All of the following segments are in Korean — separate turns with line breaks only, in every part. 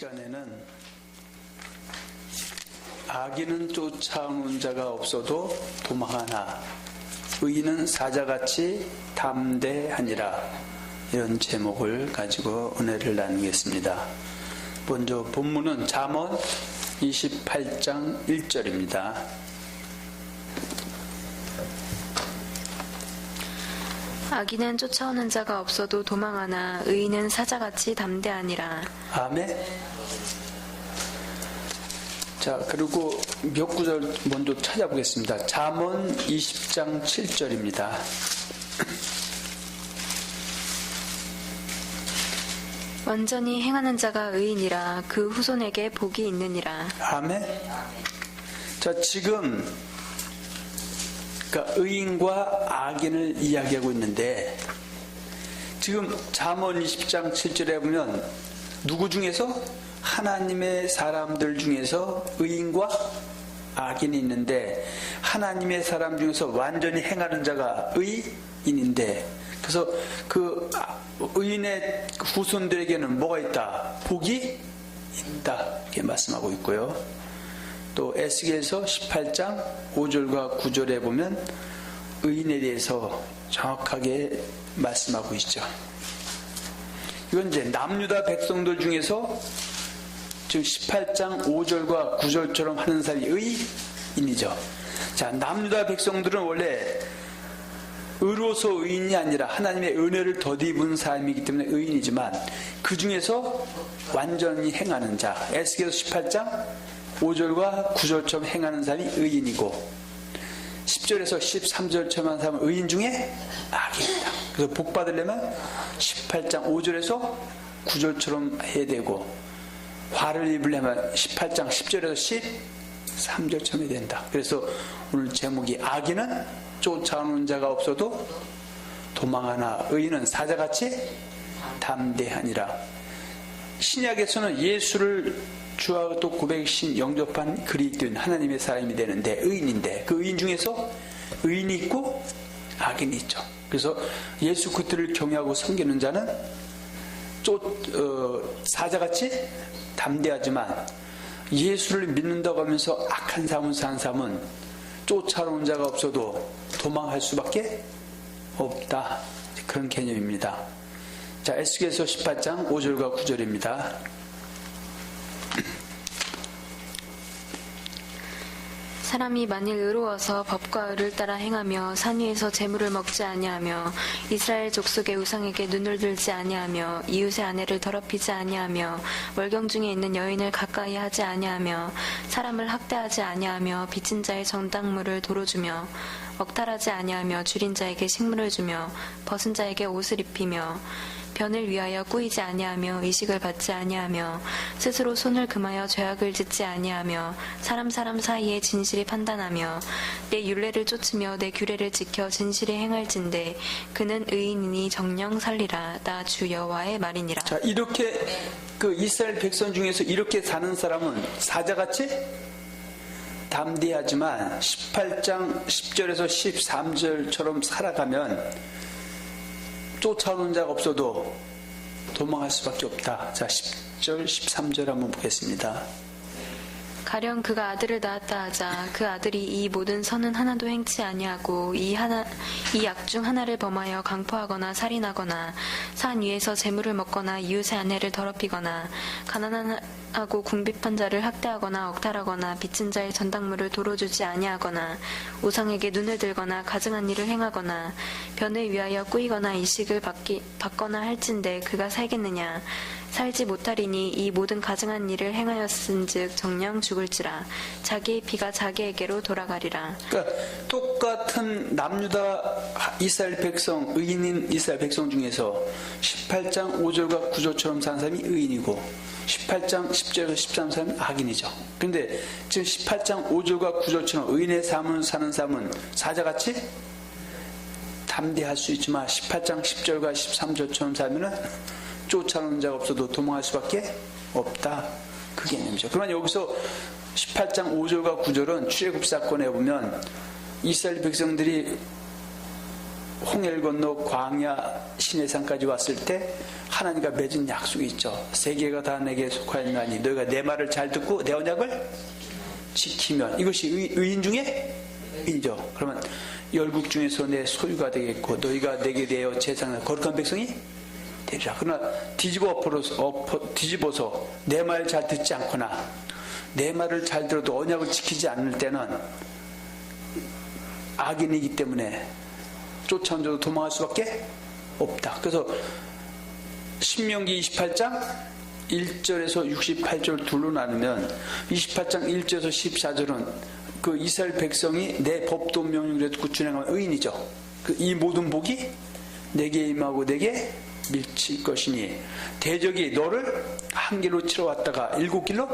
시간에는 악인은 쫓아오는 자가 없어도 도망하나 의인은 사자같이 담대하니라, 이런 제목을 가지고 은혜를 나누겠습니다. 먼저 본문은 잠언 28장 1절입니다.
악인은 쫓아오는 자가 없어도 도망하나 의인은 사자같이 담대하니라.
아멘. 자, 그리고 몇 구절 먼저 찾아보겠습니다. 잠언 20장 7절입니다.
완전히 행하는 자가 의인이라, 그 후손에게 복이 있느니라.
아멘. 자, 지금 그러니까 의인과 악인을 이야기하고 있는데, 지금 잠언 20장 7절에 보면 누구 중에서? 하나님의 사람들 중에서 의인과 악인이 있는데, 하나님의 사람 중에서 완전히 행하는 자가 의인인데, 그래서 그 의인의 후손들에게는 뭐가 있다? 복이 있다, 이렇게 말씀하고 있고요. 또 에스겔서 18장 5절과 9절에 보면 의인에 대해서 정확하게 말씀하고 있죠. 이건 이제 남유다 백성들 중에서 지금 18장 5절과 9절처럼 하는 사람이 의인이죠. 자, 남유다 백성들은 원래 의로서 의인이 아니라 하나님의 은혜를 덧입은 사람이기 때문에 의인이지만, 그 중에서 완전히 행하는 자, 에스겔서 18장 5절과 9절처럼 행하는 사람이 의인이고, 10절에서 13절처럼 하는 사람은 의인 중에 악이다. 그래서 복 받으려면 18장 5절에서 9절처럼 해야 되고, 화를 입으려면 18장 10절에서 13절처럼 해야 된다. 그래서 오늘 제목이 악인은 쫓아오는 자가 없어도 도망하나 의인은 사자같이 담대하니라. 신약에서는 예수를 주와 또 고백신 영접한 그리스도인 하나님의 사람이 되는데 의인인데, 그 의인 중에서 의인이 있고 악인이 있죠. 그래서 예수 그리스도를 경외하고 섬기는 자는 사자같이 담대하지만, 예수를 믿는다고 하면서 악한 삶을 사는 사람은 쫓아오는 자가 없어도 도망할 수밖에 없다, 그런 개념입니다. 자, 에스겔서 18장 5절과 9절입니다.
사람이 만일 의로워서 법과 의를 따라 행하며 산 위에서 재물을 먹지 아니하며 이스라엘 족속의 우상에게 눈을 들지 아니하며 이웃의 아내를 더럽히지 아니하며 월경 중에 있는 여인을 가까이 하지 아니하며 사람을 학대하지 아니하며 빚진 자의 정당물을 도로주며 억탈하지 아니하며 줄인 자에게 식물을 주며 벗은 자에게 옷을 입히며 변을 위하여 꾸이지 아니하며 이식을 받지 아니하며 스스로 손을 금하여 죄악을 짓지 아니하며 사람 사이에 진실이 판단하며 내 율례를 쫓으며 내 규례를 지켜 진실히 행할진대 그는 의인이니 정령 살리라. 나 주 여호와의 말이니라.
자, 이렇게 그 이스라엘 백성 중에서 이렇게 사는 사람은 사자같이 담대하지만 18장 10절에서 13절처럼 살아가면 쫓아오는 자가 없어도 도망할 수밖에 없다. 자, 10절 13절 한번 보겠습니다.
가령 그가 아들을 낳았다 하자 그 아들이 이 모든 선은 하나도 행치 아니하고 이 악 중 하나를 범하여 강포하거나 살인하거나 산 위에서 재물을 먹거나 이웃의 아내를 더럽히거나 가난하고 궁핍한 자를 학대하거나 억탈하거나 빚진 자의 전당물을 도로주지 아니하거나 우상에게 눈을 들거나 가증한 일을 행하거나 변을 위하여 꾸이거나 이식을 받거나 할진대 그가 살겠느냐. 살지 못하리니 이 모든 가증한 일을 행하였은즉 정녕 죽을지라. 자기의 피가 자기에게로 돌아가리라.
그러니까 똑같은 남유다 이스라엘 백성, 의인인 이스라엘 백성 중에서 18장 5절과 9절처럼 사는 사람이 의인이고 18장 10절에서 13절 사람이 악인이죠. 그런데 지금 18장 5절과 9절처럼 의인의 삶을 사는 사람은 사자같이 담대할 수 있지만 18장 10절과 13절처럼 살면은 쫓아오는 자가 없어도 도망할 수밖에 없다, 그 개념이죠. 그러면 여기서 18장 5절과 9절은 출애굽 사건에 보면 이스라엘 백성들이 홍해를 건너 광야 시내산까지 왔을 때 하나님과 맺은 약속이 있죠. 세계가 다 내게 속하였나니 너희가 내 말을 잘 듣고 내 언약을 지키면, 이것이 의인 중에 의인이죠. 그러면 열국 중에서 내 소유가 되겠고 너희가 내게 대하여 제사장 거룩한 백성이 되리라. 그러나 뒤집어서 내 말 잘 듣지 않거나 내 말을 잘 들어도 언약을 지키지 않을 때는 악인이기 때문에 쫓아온자도 도망할 수밖에 없다. 그래서 신명기 28장 1절에서 68절 둘로 나누면 28장 1절에서 14절은 그 이스라엘 백성이 내 법도 명령을 듣고 준행하면 의인이죠. 이 모든 복이 내게 임하고 내게 미칠 것이니 대적이 너를 한 길로 치러 왔다가 7길로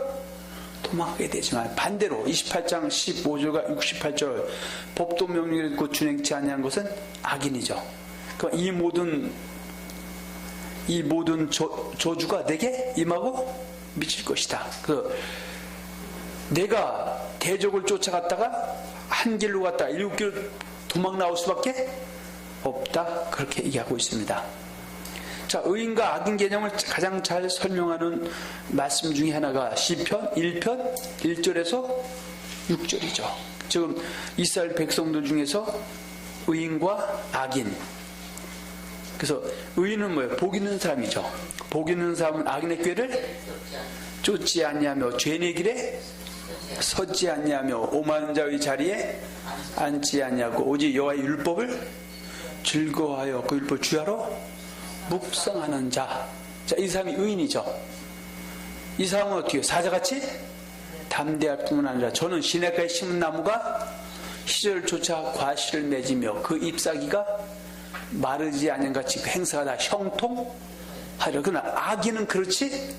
도망하게 되지만, 반대로 28장 15절과 68절 법도 명령을 듣고 준행치 아니한 것은 악인이죠. 그러니까 이 모든 저주가 내게 임하고 미칠 것이다. 그래서 내가 대적을 쫓아갔다가 한 길로 갔다가 7길 도망 나올 수밖에 없다. 그렇게 얘기하고 있습니다. 자, 의인과 악인 개념을 가장 잘 설명하는 말씀 중에 하나가 시편 1편 1절에서 6절이죠. 지금 이스라엘 백성들 중에서 의인과 악인, 그래서 의인은 뭐예요? 복 있는 사람이죠. 복 있는 사람은 악인의 꾀를 쫓지 아니하며 죄인의 길에 서지 아니하며 오만한 자의 자리에 앉지 아니하고 오직 여호와의 율법을 즐거워하여 그 율법을 주야로 묵상하는 자. 자, 이 사람이 의인이죠. 이 사람은 어떻게 해요? 사자같이 담대할 뿐만 아니라 저는 시냇가에 심은 나무가 시절을 쫓아 과실을 맺으며 그 잎사귀가 마르지 않은 같이 그 행사가 다 형통하려. 그러나 악인은 그렇지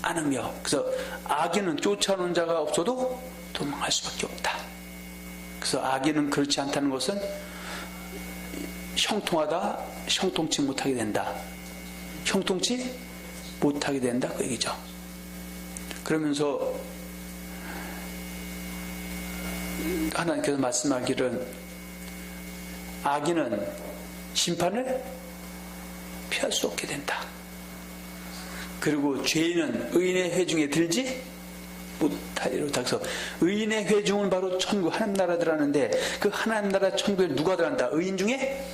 않으며, 그래서 악인은 쫓아오는 자가 없어도 도망할 수밖에 없다. 그래서 악인은 그렇지 않다는 것은 형통치 못하게 된다. 형통치 못하게 된다. 그 얘기죠. 그러면서 하나님께서 말씀하기를 악인은 심판을 피할 수 없게 된다. 그리고 죄인은 의인의 회중에 들지 못하리로다. 그래서 의인의 회중은 바로 천국, 하나님 나라 들어가는데 그 하나님 나라 천국에 누가 들어간다? 의인 중에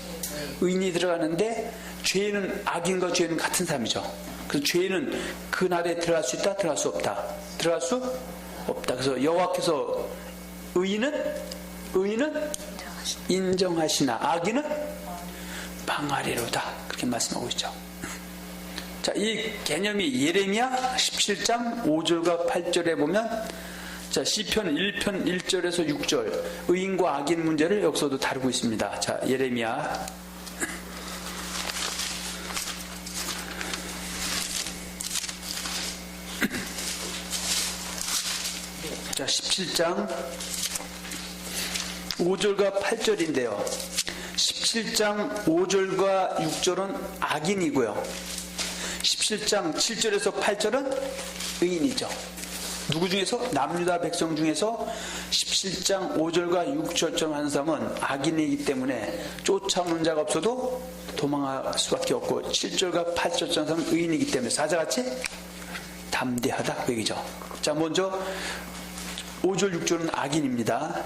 의인이 들어가는데 죄인은, 악인과 죄인은 같은 사람이죠. 그래서 죄인은 그 나라에 들어갈 수 있다? 들어갈 수 없다? 들어갈 수 없다. 그래서 여호와께서 의인은 인정하시나 악인은 망하리로다. 그렇게 말씀하고 있죠. 자, 이 개념이 예레미야 17장 5절과 8절에 보면, 자, 시편 1편 1절에서 6절 의인과 악인 문제를 여기서도 다루고 있습니다. 자, 예레미야 자, 17장 5절과 8절인데요. 17장 5절과 6절은 악인이고요. 17장 7절에서 8절은 의인이죠. 누구 중에서? 남유다 백성 중에서 17장 5절과 6절처럼 하는 사람은 악인이기 때문에 쫓아오는 자가 없어도 도망할 수밖에 없고, 7절과 8절처럼 하는 사람은 의인이기 때문에 사자같이 담대하다. 그 얘기죠. 자, 먼저 5절 6절은 악인입니다.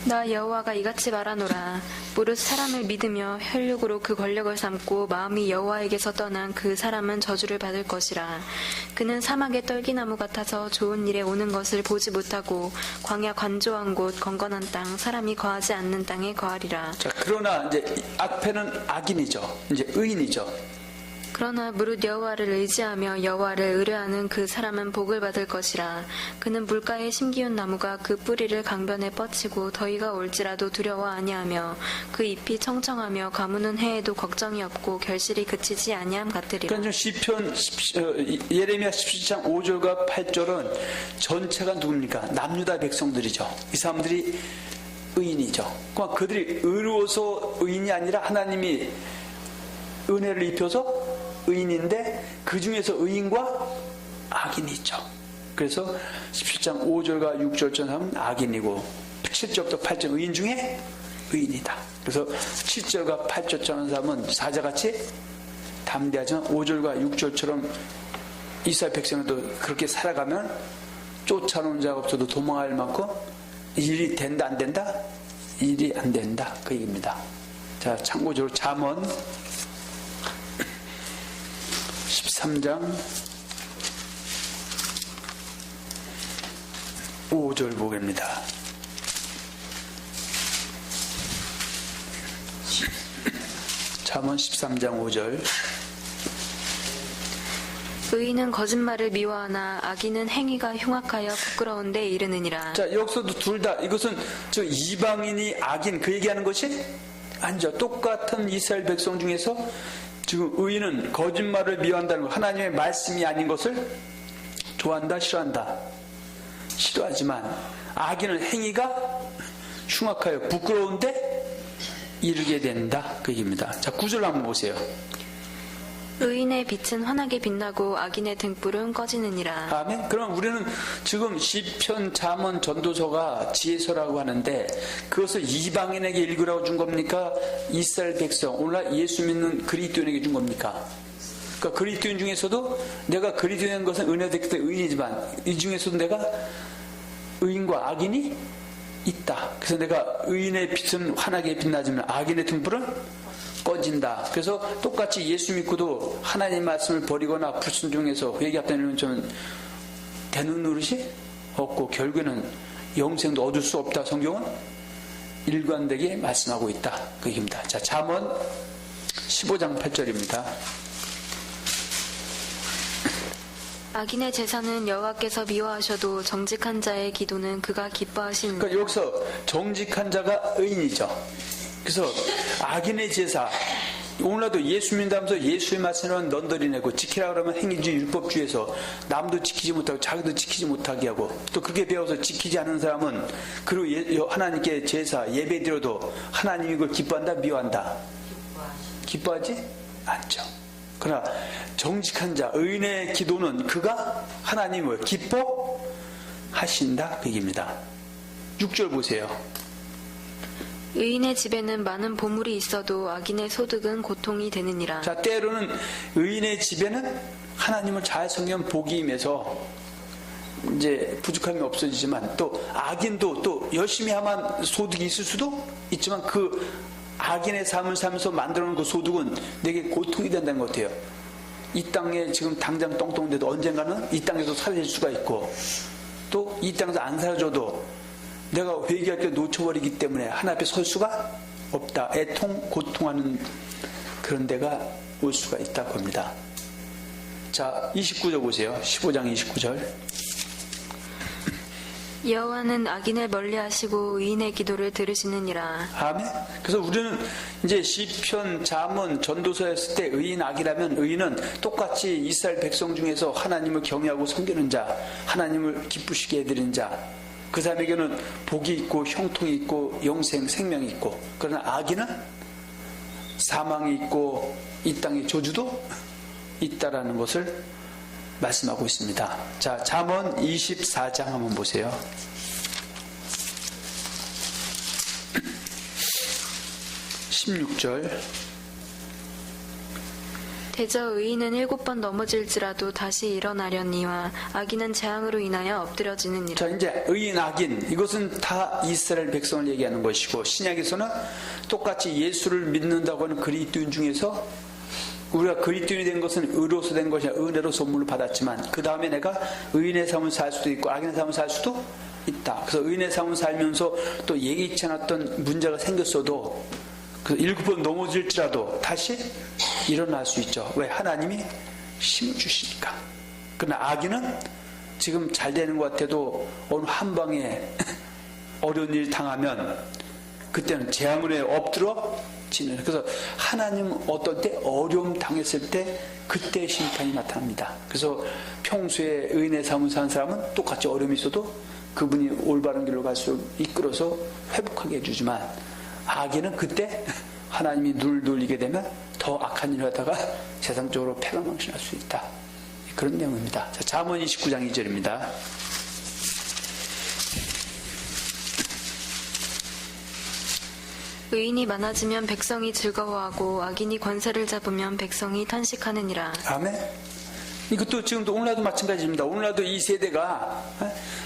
나 여호와가 이같이 말하노라. 무릇 사람을 믿으며 혈육으로 그 권력을 삼고 마음이 여호와에게서 떠난 그 사람은 저주를 받을 것이라. 그는 사막의 떨기나무 같아서 좋은 일에 오는 것을 보지 못하고 광야 관조한 곳 건건한 땅 사람이 거하지 않는 땅에 거하리라.
자, 그러나 이제 앞에는 악인이죠. 이제 의인이죠.
그러나 무릇 여호와를 의지하며 여호와를 의뢰하는 그 사람은 복을 받을 것이라. 그는 물가에 심기운 나무가 그 뿌리를 강변에 뻗치고 더위가 올지라도 두려워 아니하며 그 잎이 청청하며 가무는 해에도 걱정이 없고 결실이 그치지 아니함 같으리라.
그러니까 시편 예레미야 17장 5절과 8절은 전체가 누굽니까? 남유다 백성들이죠. 이 사람들이 의인이죠. 그러니까 그들이 의로워서 의인이 아니라 하나님이 은혜를 입혀서 의인인데 그 중에서 의인과 악인이 있죠. 그래서 17장 5절과 6절처럼 악인이고 7절부터 8절 의인 중에 의인이다. 그래서 7절과 8절처럼 사람은 사자같이 담대하지만 5절과 6절처럼 이스라엘 백성도 그렇게 살아가면 쫓아오는 자가 없어도 도망할 만큼 일이 된다 안 된다? 일이 안 된다 그 얘기입니다. 자, 참고적으로 잠언 13장 5절 보겠습니다. 잠언 13장 5절.
의인은 거짓말을 미워하나 악인은 행위가 흉악하여 부끄러운데 이르느니라.
자, 여기서도 둘 다 이것은 저 이방인이 악인 그 얘기하는 것이 아니죠. 똑같은 이스라엘 백성 중에서 지금 의인은 거짓말을 미워한다는 것, 하나님의 말씀이 아닌 것을 좋아한다, 싫어한다. 싫어하지만 악인은 행위가 흉악하여 부끄러운데 이르게 된다 그 얘기입니다. 자, 9절 한번 보세요.
의인의 빛은 환하게 빛나고 악인의 등불은 꺼지느니라.
아멘. 그럼 우리는 지금 시편, 잠언, 전도서가 지혜서라고 하는데 그것을 이방인에게 읽으라고 준 겁니까? 이스라엘 백성, 오늘날 예수 믿는 그리스도인에게 준 겁니까? 그러니까 그리스도인 중에서도 내가 그리스도인 것은 은혜됐기 때문에 의인이지만 이 중에서도 내가 의인과 악인이 있다. 그래서 내가 의인의 빛은 환하게 빛나지만 악인의 등불은 꺼진다. 그래서 똑같이 예수 믿고도 하나님 말씀을 버리거나 불순종해서 회개했다는 좀 되는 노릇이 없고 결국에는 영생도 얻을 수 없다. 성경은 일관되게 말씀하고 있다. 그 얘기입니다. 자, 잠언 15장 8절입니다.
악인의 제사는 여호와께서 미워하셔도 정직한 자의 기도는 그가 기뻐하시느니라.
그러니까 여기서 정직한 자가 의인이죠. 그래서 악인의 제사, 오늘날도 예수 믿다면서 예수의 말씀을 넌더리 내고 지키라 그러면 행위주의 율법주의에서 남도 지키지 못하고 자기도 지키지 못하게 하고 또 그렇게 배워서 지키지 않은 사람은 그리고 하나님께 제사 예배드려도 하나님이 이걸 기뻐한다 미워한다? 기뻐하지 않죠. 그러나 정직한 자 의인의 기도는 그가 하나님을 기뻐하신다 그 얘기입니다. 6절 보세요.
의인의 집에는 많은 보물이 있어도 악인의 소득은 고통이 되느니라.
자, 때로는 의인의 집에는 하나님을 잘 섬기면 복이 임해서 이제 부족함이 없어지지만 또 악인도 또 열심히 하면 소득이 있을 수도 있지만 그 악인의 삶을 살면서 만들어놓은 그 소득은 내게 고통이 된다는 것 같아요. 이 땅에 지금 당장 똥똥대도 언젠가는 이 땅에서 사라질 수가 있고 또 이 땅에서 안 사라져도 내가 회개할 때 놓쳐버리기 때문에 하나님 앞에 설 수가 없다. 애통, 고통하는 그런 데가 올 수가 있다고 합니다. 자, 29절 보세요. 15장 29절.
여호와는 악인을 멀리하시고 의인의 기도를 들으시느니라.
아멘. 그래서 우리는 이제 시편, 잠언, 전도서였을 때 의인, 악이라면 의인은 똑같이 이스라엘 백성 중에서 하나님을 경외하고 섬기는 자, 하나님을 기쁘시게 해드리는 자, 그 사람에게는 복이 있고 형통이 있고 영생, 생명이 있고 그러나 악인은 사망이 있고 이 땅에 저주도 있다라는 것을 말씀하고 있습니다. 자, 잠언 24장 한번 보세요. 16절.
대저 의인은 7번 넘어질지라도 다시 일어나려니와 악인은 재앙으로 인하여 엎드려지느니라.
자, 이제 의인, 악인 이것은 다 이스라엘 백성을 얘기하는 것이고 신약에서는 똑같이 예수를 믿는다고 하는 그리스도인 중에서 우리가 그리스도인이 된 것은 의로서 된 것이 아니라 은혜로 선물을 받았지만 그 다음에 내가 의인의 삶을 살 수도 있고 악인의 삶을 살 수도 있다. 그래서 의인의 삶을 살면서 또 예기치 않았던 문제가 생겼어도 그 7번 넘어질지라도 다시 일어날 수 있죠. 왜? 하나님이 힘을 주시니까. 그러나 악인은 지금 잘 되는 것 같아도 어느 한 방에 어려운 일 당하면 그때는 재앙으로 엎드러지는. 그래서 하나님 어떨 때 어려움 당했을 때 그때 심판이 나타납니다. 그래서 평소에 의인의 삶을 사는 사람은 똑같이 어려움이 있어도 그분이 올바른 길로 갈수록 이끌어서 회복하게 해주지만 악인은 그때 하나님이 눈을 돌리게 되면 더 악한 일을 하다가 세상적으로 패망망신할 수 있다. 그런 내용입니다. 자, 잠언 29장 2절입니다.
의인이 많아지면 백성이 즐거워하고 악인이 권세를 잡으면 백성이 탄식하느니라.
아멘. 이것도 지금도 오늘날도 마찬가지입니다. 오늘날도 이 세대가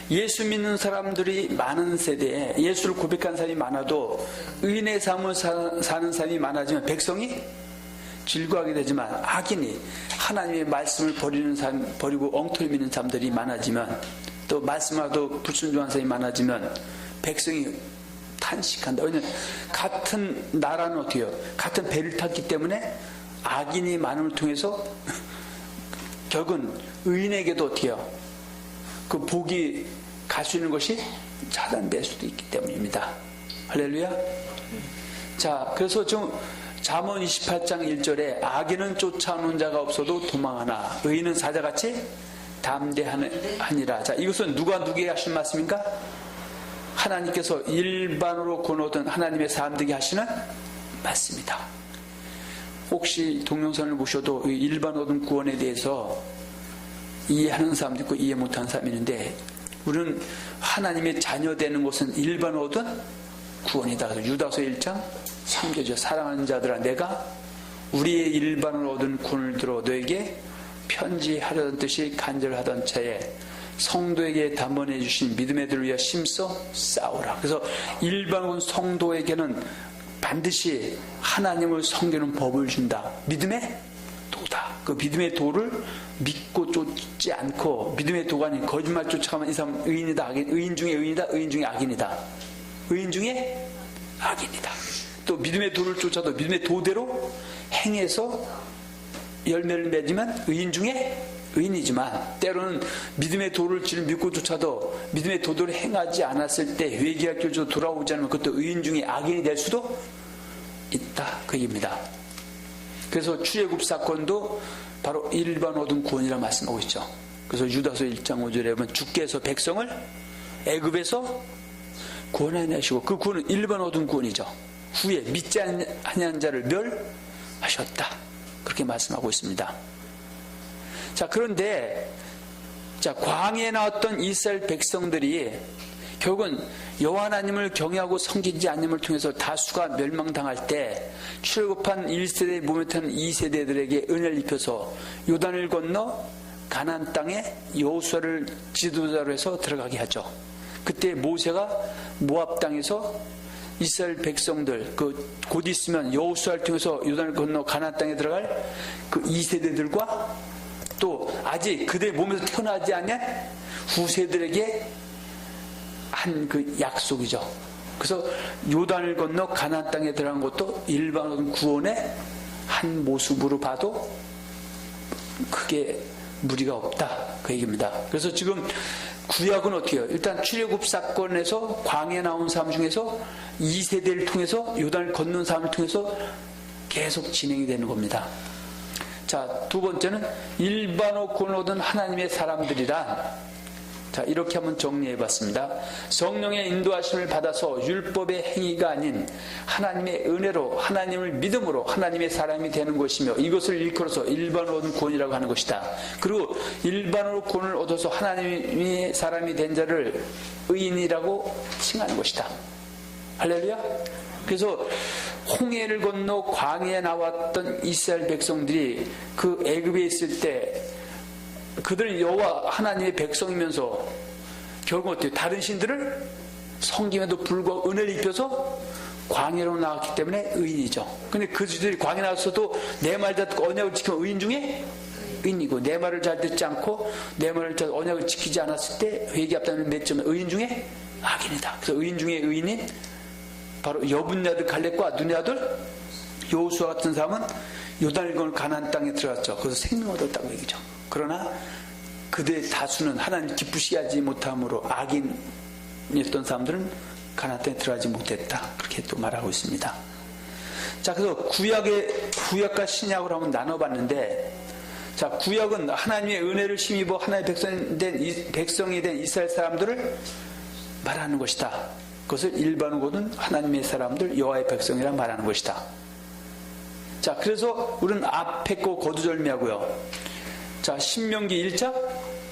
예수 믿는 사람들이 많은 세대에 예수를 고백한 사람이 많아도 의인의 삶을 사는 사람이 많아지면 백성이 즐거워하게 되지만 악인이 하나님의 말씀을 버리고 엉터리 믿는 사람들이 많아지면 또 말씀하도 불순종한 사람이 많아지면 백성이 탄식한다. 왜냐하면 같은 나라는 어떻게 해요? 같은 배를 탔기 때문에 악인이 많음을 통해서 결국은 의인에게도 어떻게 해요? 그 복이 갈 수 있는 것이 차단될 수도 있기 때문입니다. 할렐루야. 자, 그래서 좀 잠언 28장 1절에 악인은 쫓아오는 자가 없어도 도망하나 의인은 사자같이 담대하니라. 자, 이것은 누구에게 하신 말씀입니까? 하나님께서 일반으로 권하던 하나님의 사람들에게 하시는 말씀이다. 혹시 동영상을 보셔도 일반 얻은 구원에 대해서 이해하는 사람도 있고 이해 못하는 사람이 있는데 우리는 하나님의 자녀 되는 것은 일반 얻은 구원이다. 그래서 유다서 1장 3절이죠. 사랑하는 자들아 내가 우리의 일반을 얻은 구원을 들어 너에게 편지하려던 뜻이 간절하던 차에 성도에게 담보해 주신 믿음의 들을 위하여 힘써 싸우라. 그래서 일반 성도에게는 반드시 하나님을 섬기는 법을 준다. 믿음의 도다. 그 믿음의 도를 믿고 쫓지 않고 믿음의 도가 아닌 거짓말 쫓아가면 이 사람 의인이다. 악인. 의인 중에 의인이다. 의인 중에 악인이다. 의인 중에 악인이다. 또 믿음의 도를 쫓아도 믿음의 도대로 행해서 열매를 맺으면 의인 중에 의인이지만 때로는 믿음의 도를 믿고 쫓아도 믿음의 도를 행하지 않았을 때 회개할 길로 돌아오지 않으면 그것도 의인 중에 악인이 될 수도 있다. 그 얘기입니다. 그래서 출애굽 사건도 바로 일반 얻은 구원이라고 말씀하고 있죠. 그래서 유다서 1장 5절에 보면 주께서 백성을 애굽에서 구원하시고 그 구원은 일반 얻은 구원이죠. 후에 믿지 아니한 자를 멸하셨다. 그렇게 말씀하고 있습니다. 자, 그런데 광야에 나왔던 이스라엘 백성들이 결국은 여호와 하나님을 경외하고 섬기지 않음을 통해서 다수가 멸망당할 때 출애굽한 1세대에 몸에 타는 2세대들에게 은혜를 입혀서 요단을 건너 가나안 땅에 여호수아를 지도자로 해서 들어가게 하죠. 그때 모세가 모압 땅에서 이스라엘 백성들 곧 있으면 여호수아를 통해서 요단을 건너 가나안 땅에 들어갈 그 2세대들과 또 아직 그들 몸에서 태어나지 않은 후세들에게 한 그 약속이죠. 그래서 요단을 건너 가나안 땅에 들어간 것도 일반 구원의 한 모습으로 봐도 크게 무리가 없다. 그 얘기입니다. 그래서 지금 구약은 어떻게 해요? 일단 출애굽 사건에서 광야에 나온 사람 중에서 2세대를 통해서 요단을 건넌 사람을 통해서 계속 진행이 되는 겁니다. 자, 두 번째는 일반으로 구원 얻은 하나님의 사람들이란 자, 이렇게 한번 정리해 봤습니다. 성령의 인도하심을 받아서 율법의 행위가 아닌 하나님의 은혜로 하나님을 믿음으로 하나님의 사람이 되는 것이며 이것을 일컬어서 일반으로 얻은 구원이라고 하는 것이다. 그리고 일반으로 구원을 얻어서 하나님의 사람이 된 자를 의인이라고 칭하는 것이다. 할렐루야. 그래서 홍해를 건너 광야에 나왔던 이스라엘 백성들이 그 애굽에 있을 때 그들은 여호와 하나님의 백성이면서 결국 어때요? 다른 신들을 섬김에도 불구하고 은혜를 입혀서 광야로 나왔기 때문에 의인이죠. 근데 그들이 광야에 나왔어도 내 말 듣고 언약을 지키면 의인 중에 의인이고 내 말을 잘 듣지 않고 내 말을 잘 언약을 지키지 않았을 때 회개합다는 몇 점은 의인 중에 악인이다. 그래서 의인 중에 의인인 바로 여분네 아들 갈렙과 눈의 아들 여호수아 같은 사람은 요단을 건너 가나안 땅에 들어갔죠. 그래서 생명 얻었다고 얘기죠. 그러나 그들의 다수는 하나님 기쁘시게 하지 못함으로 악인이었던 사람들은 가나안 땅에 들어가지 못했다. 그렇게 또 말하고 있습니다. 자, 그래서 구약과 신약을 한번 나눠봤는데, 자, 구약은 하나님의 은혜를 힘입어 하나님의 백성이 된 이스라엘 사람들을 말하는 것이다. 그것을 일반으로는 하나님의 사람들, 여호와의 백성이라 말하는 것이다. 자, 그래서 우리는 앞에 거 거두절미하고요. 자, 신명기 1장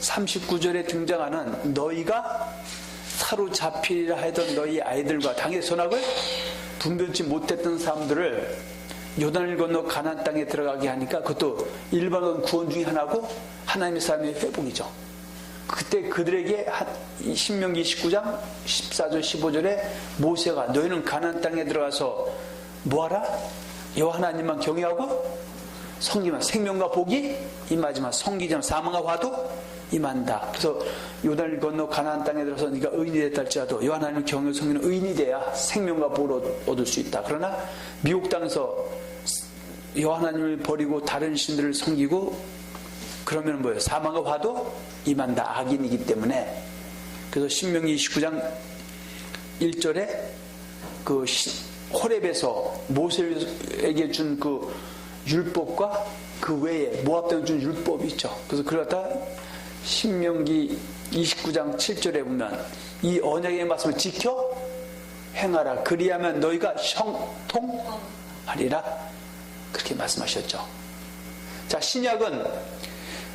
39절에 등장하는 너희가 사로잡히리라 하던 너희 아이들과 당의 선악을 분별치 못했던 사람들을 요단을 건너 가나안 땅에 들어가게 하니까 그것도 일반 구원 중에 하나고 하나님의 사람의 회복이죠. 그때 그들에게 신명기 19장 14절 15절에 모세가 너희는 가나안 땅에 들어가서 뭐하라? 여호와 하나님만 경외하고 섬기면 생명과 복이 임하지만 섬기지 않으면 사망과 화도 임한다. 그래서 요단을 건너 가나안 땅에 들어서 네가 의인이 됐다 할지라도 여호와 하나님을 경외하고 섬기는 의인이 돼야 생명과 복을 얻을 수 있다. 그러나 미국 땅에서 여호와 하나님을 버리고 다른 신들을 섬기고 그러면 뭐예요? 사망과 화도 임한다. 악인이기 때문에. 그래서 신명기 29장 1절에 그 호렙에서 모세에게 준 그 율법과 그 외에 모압 땅에 준 율법이 있죠. 그래서 그걸 갖다 신명기 29장 7절에 보면 이 언약의 말씀을 지켜 행하라. 그리하면 너희가 형통하리라. 그렇게 말씀하셨죠. 자, 신약은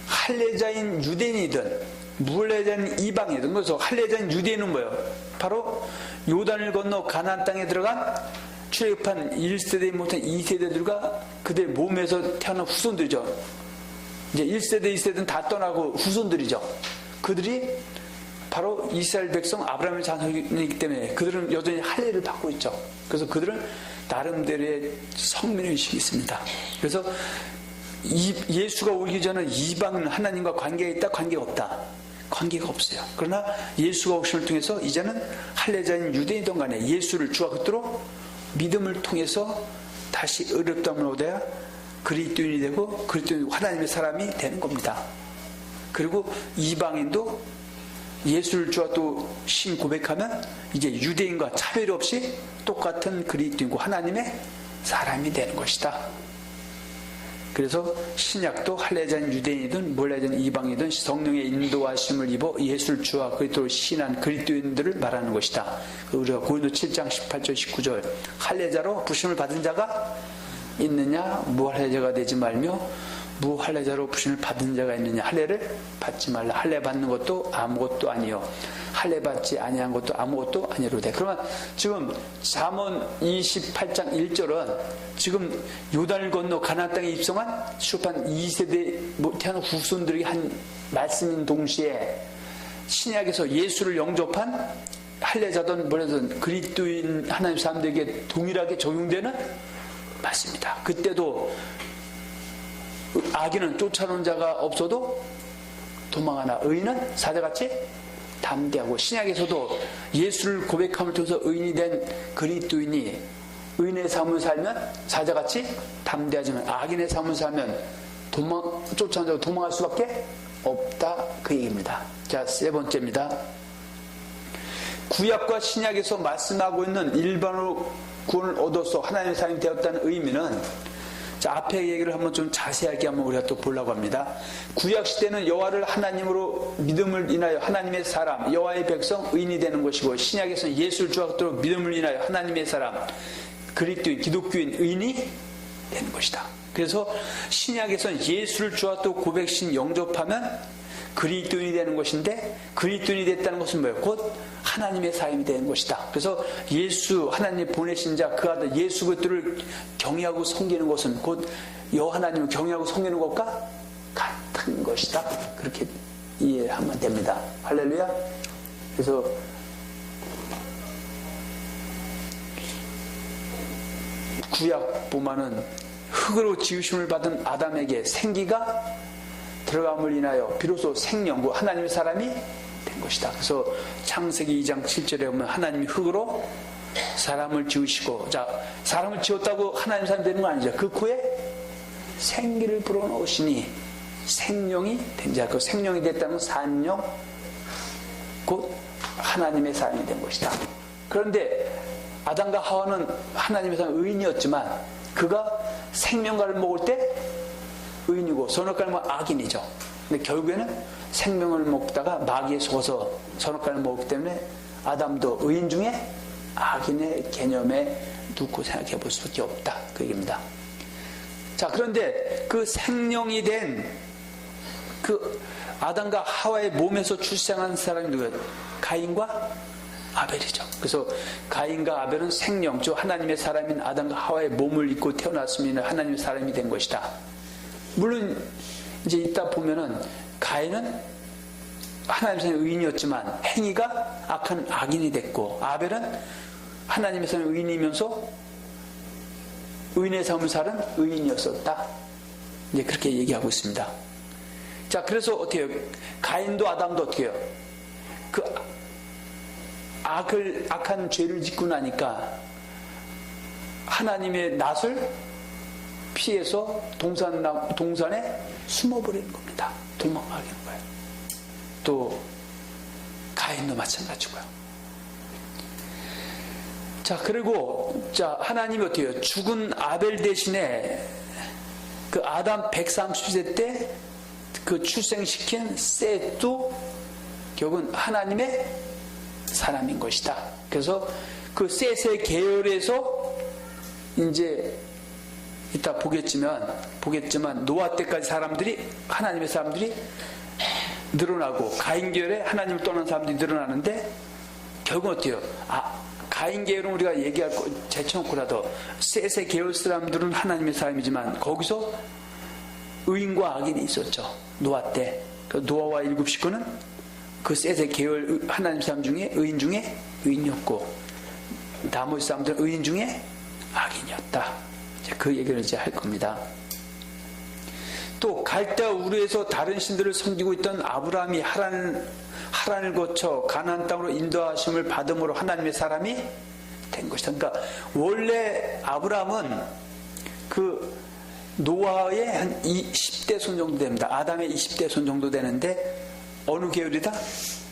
할례자인 유대인이든 무할례자인 이방이든, 그래서 할례자인 유대인은 뭐예요? 바로 요단을 건너 가나안 땅에 들어간 출애굽한 1세대 못한 2세대들과 그들 몸에서 태어난 후손들이죠. 이제 1세대 2세대는 다 떠나고 후손들이죠. 그들이 바로 이스라엘 백성 아브라함의 자손이기 때문에 그들은 여전히 할례를 받고 있죠. 그래서 그들은 나름대로의 성민의식이 있습니다. 그래서 예수가 오기 전에 이방은 하나님과 관계가 있다, 관계가 없다? 관계가 없어요. 그러나 예수가 오심을 통해서 이제는 할례자인 유대인이든 간에 예수를 주와 그토록 믿음을 통해서 다시 의롭다함을 얻어야 그리스도인이 되고 그리스도인 하나님의 사람이 되는 겁니다. 그리고 이방인도 예수를 주와 또 신 고백하면 이제 유대인과 차별 없이 똑같은 그리스도인고 하나님의 사람이 되는 것이다. 그래서 신약도 할례자인 유대인이든 무할례자인 이방이든 성령의 인도하심을 입어 예수를 주와 그리스도를 신한 그리스도인들을 말하는 것이다. 우리가 고린도 7장 18절 19절 할례자로 부심을 받은 자가 있느냐 무할례자가 되지 말며 무할례자로 부심을 받은 자가 있느냐. 할례를 받지 말라. 할례 받는 것도 아무것도 아니요 할례 받지 아니한 것도 아무것도 아니로되. 그러면 지금 잠언 28장 1절은 지금 요단을 건너 가나안 땅에 입성한 출판 2세대 태어난 후손들에게 한 말씀인 동시에 신약에서 예수를 영접한 할례자든 뭐라든 그리스도인 하나님 사람들에게 동일하게 적용되는 말씀입니다. 그때도 악인은 쫓아오는 자가 없어도 도망하나 의인은 사자같이 담대하고, 신약에서도 예수를 고백함을 통해서 의인이 된 그리스도인이 의인의 삶을 살면 사자같이 담대하지만 악인의 삶을 살면 쫓아오는 자가 도망할 수밖에 없다, 그 얘기입니다. 자, 세 번째입니다. 구약과 신약에서 말씀하고 있는 일반으로 구원을 얻어서 하나님의 사람이 되었다는 의미는, 자, 앞에 얘기를 한번 좀 자세하게 한번 우리가 또 보려고 합니다. 구약 시대는 여호와를 하나님으로 믿음을 인하여 하나님의 사람, 여호와의 백성, 의인이 되는 것이고, 신약에서는 예수를 주하도록 믿음을 인하여 하나님의 사람, 그리스도인, 기독교인, 의인이 되는 것이다. 그래서 신약에서는 예수를 주하도록 고백신 영접하면 그리스도인이 되는 것인데, 그리스도인이 됐다는 것은 뭐예요? 곧 하나님의 사람이 되는 것이다. 그래서 예수, 하나님 보내신 자, 그 아들 예수 그리스도를 경외하고 섬기는 것은 곧 여호와 하나님을 경외하고 섬기는 것과 같은 것이다. 그렇게 이해하면 됩니다. 할렐루야. 그래서 구약 보면은 흙으로 지으심을 받은 아담에게 생기가 들어감을 인하여 비로소 생명, 하나님의 사람이 된 것이다. 그래서 창세기 2장 7절에 보면 하나님이 흙으로 사람을 지으시고, 자, 사람을 지었다고 하나님 사람이 되는 건 아니죠. 그 코에 생기를 불어넣으시니 생명이 된 자. 그 생명이 됐다는 산령, 곧 하나님의 사람이 된 것이다. 그런데 아담과 하와는 하나님의 사람 의인이었지만 그가 생명과를 먹을 때 의인이고 선악과를 먹으면 악인이죠. 근데 결국에는 생명을 먹다가 마귀에 속아서 선악과를 먹기 때문에 아담도 의인 중에 악인의 개념에 놓고 생각해 볼 수밖에 없다, 그 얘기입니다. 자, 그런데 그 생명이 된 그 아담과 하와의 몸에서 출생한 사람이 누구예요? 가인과 아벨이죠. 그래서 가인과 아벨은 생령, 즉 하나님의 사람인 아담과 하와의 몸을 입고 태어났으면 하나님의 사람이 된 것이다. 물론 이제 이따 보면은 가인은 하나님의 사람의 의인이었지만 행위가 악한 악인이 됐고, 아벨은 하나님의 사람의 의인이면서 의인의 삶을 사는 의인이었었다. 이제 그렇게 얘기하고 있습니다. 자, 그래서 어떻게 해요? 가인도 아담도 어떻게 해요? 그 악한 죄를 짓고 나니까 하나님의 낯을 피해서 동산에 숨어버리는 겁니다. 도망가는 거예요. 또 가인도 마찬가지고요. 자, 그리고 자, 하나님이 어떻게 해요? 죽은 아벨 대신에 그 아담 130세 때 그 출생시킨 셋도 결국은 하나님의 사람인 것이다. 그래서 그 셋의 계열에서 이제 이따 보겠지만 노아 때까지 하나님의 사람들이 늘어나고, 가인 계열에 하나님을 떠난 사람들이 늘어나는데, 결국은 어때요? 가인 계열은 우리가 얘기할 거 제쳐놓고라도 셋의 계열 사람들은 하나님의 사람이지만 거기서 의인과 악인이 있었죠. 노아 때. 그 노아와 일곱 식구는 그 셋의 계열 하나님 사람 중에 의인 중에 의인이었고, 나머지 사람들은 의인 중에 악인이었다. 이제 그 얘기를 이제 할 겁니다. 또 갈대아 우르에서 다른 신들을 섬기고 있던 아브라함이 하란을 거쳐 가나안 땅으로 인도하심을 받음으로 하나님의 사람이 된 것이다. 그러니까 원래 아브라함은 그 노아의 한 10대 손 정도 됩니다. 아담의 20대 손 정도 되는데 어느 계열이다?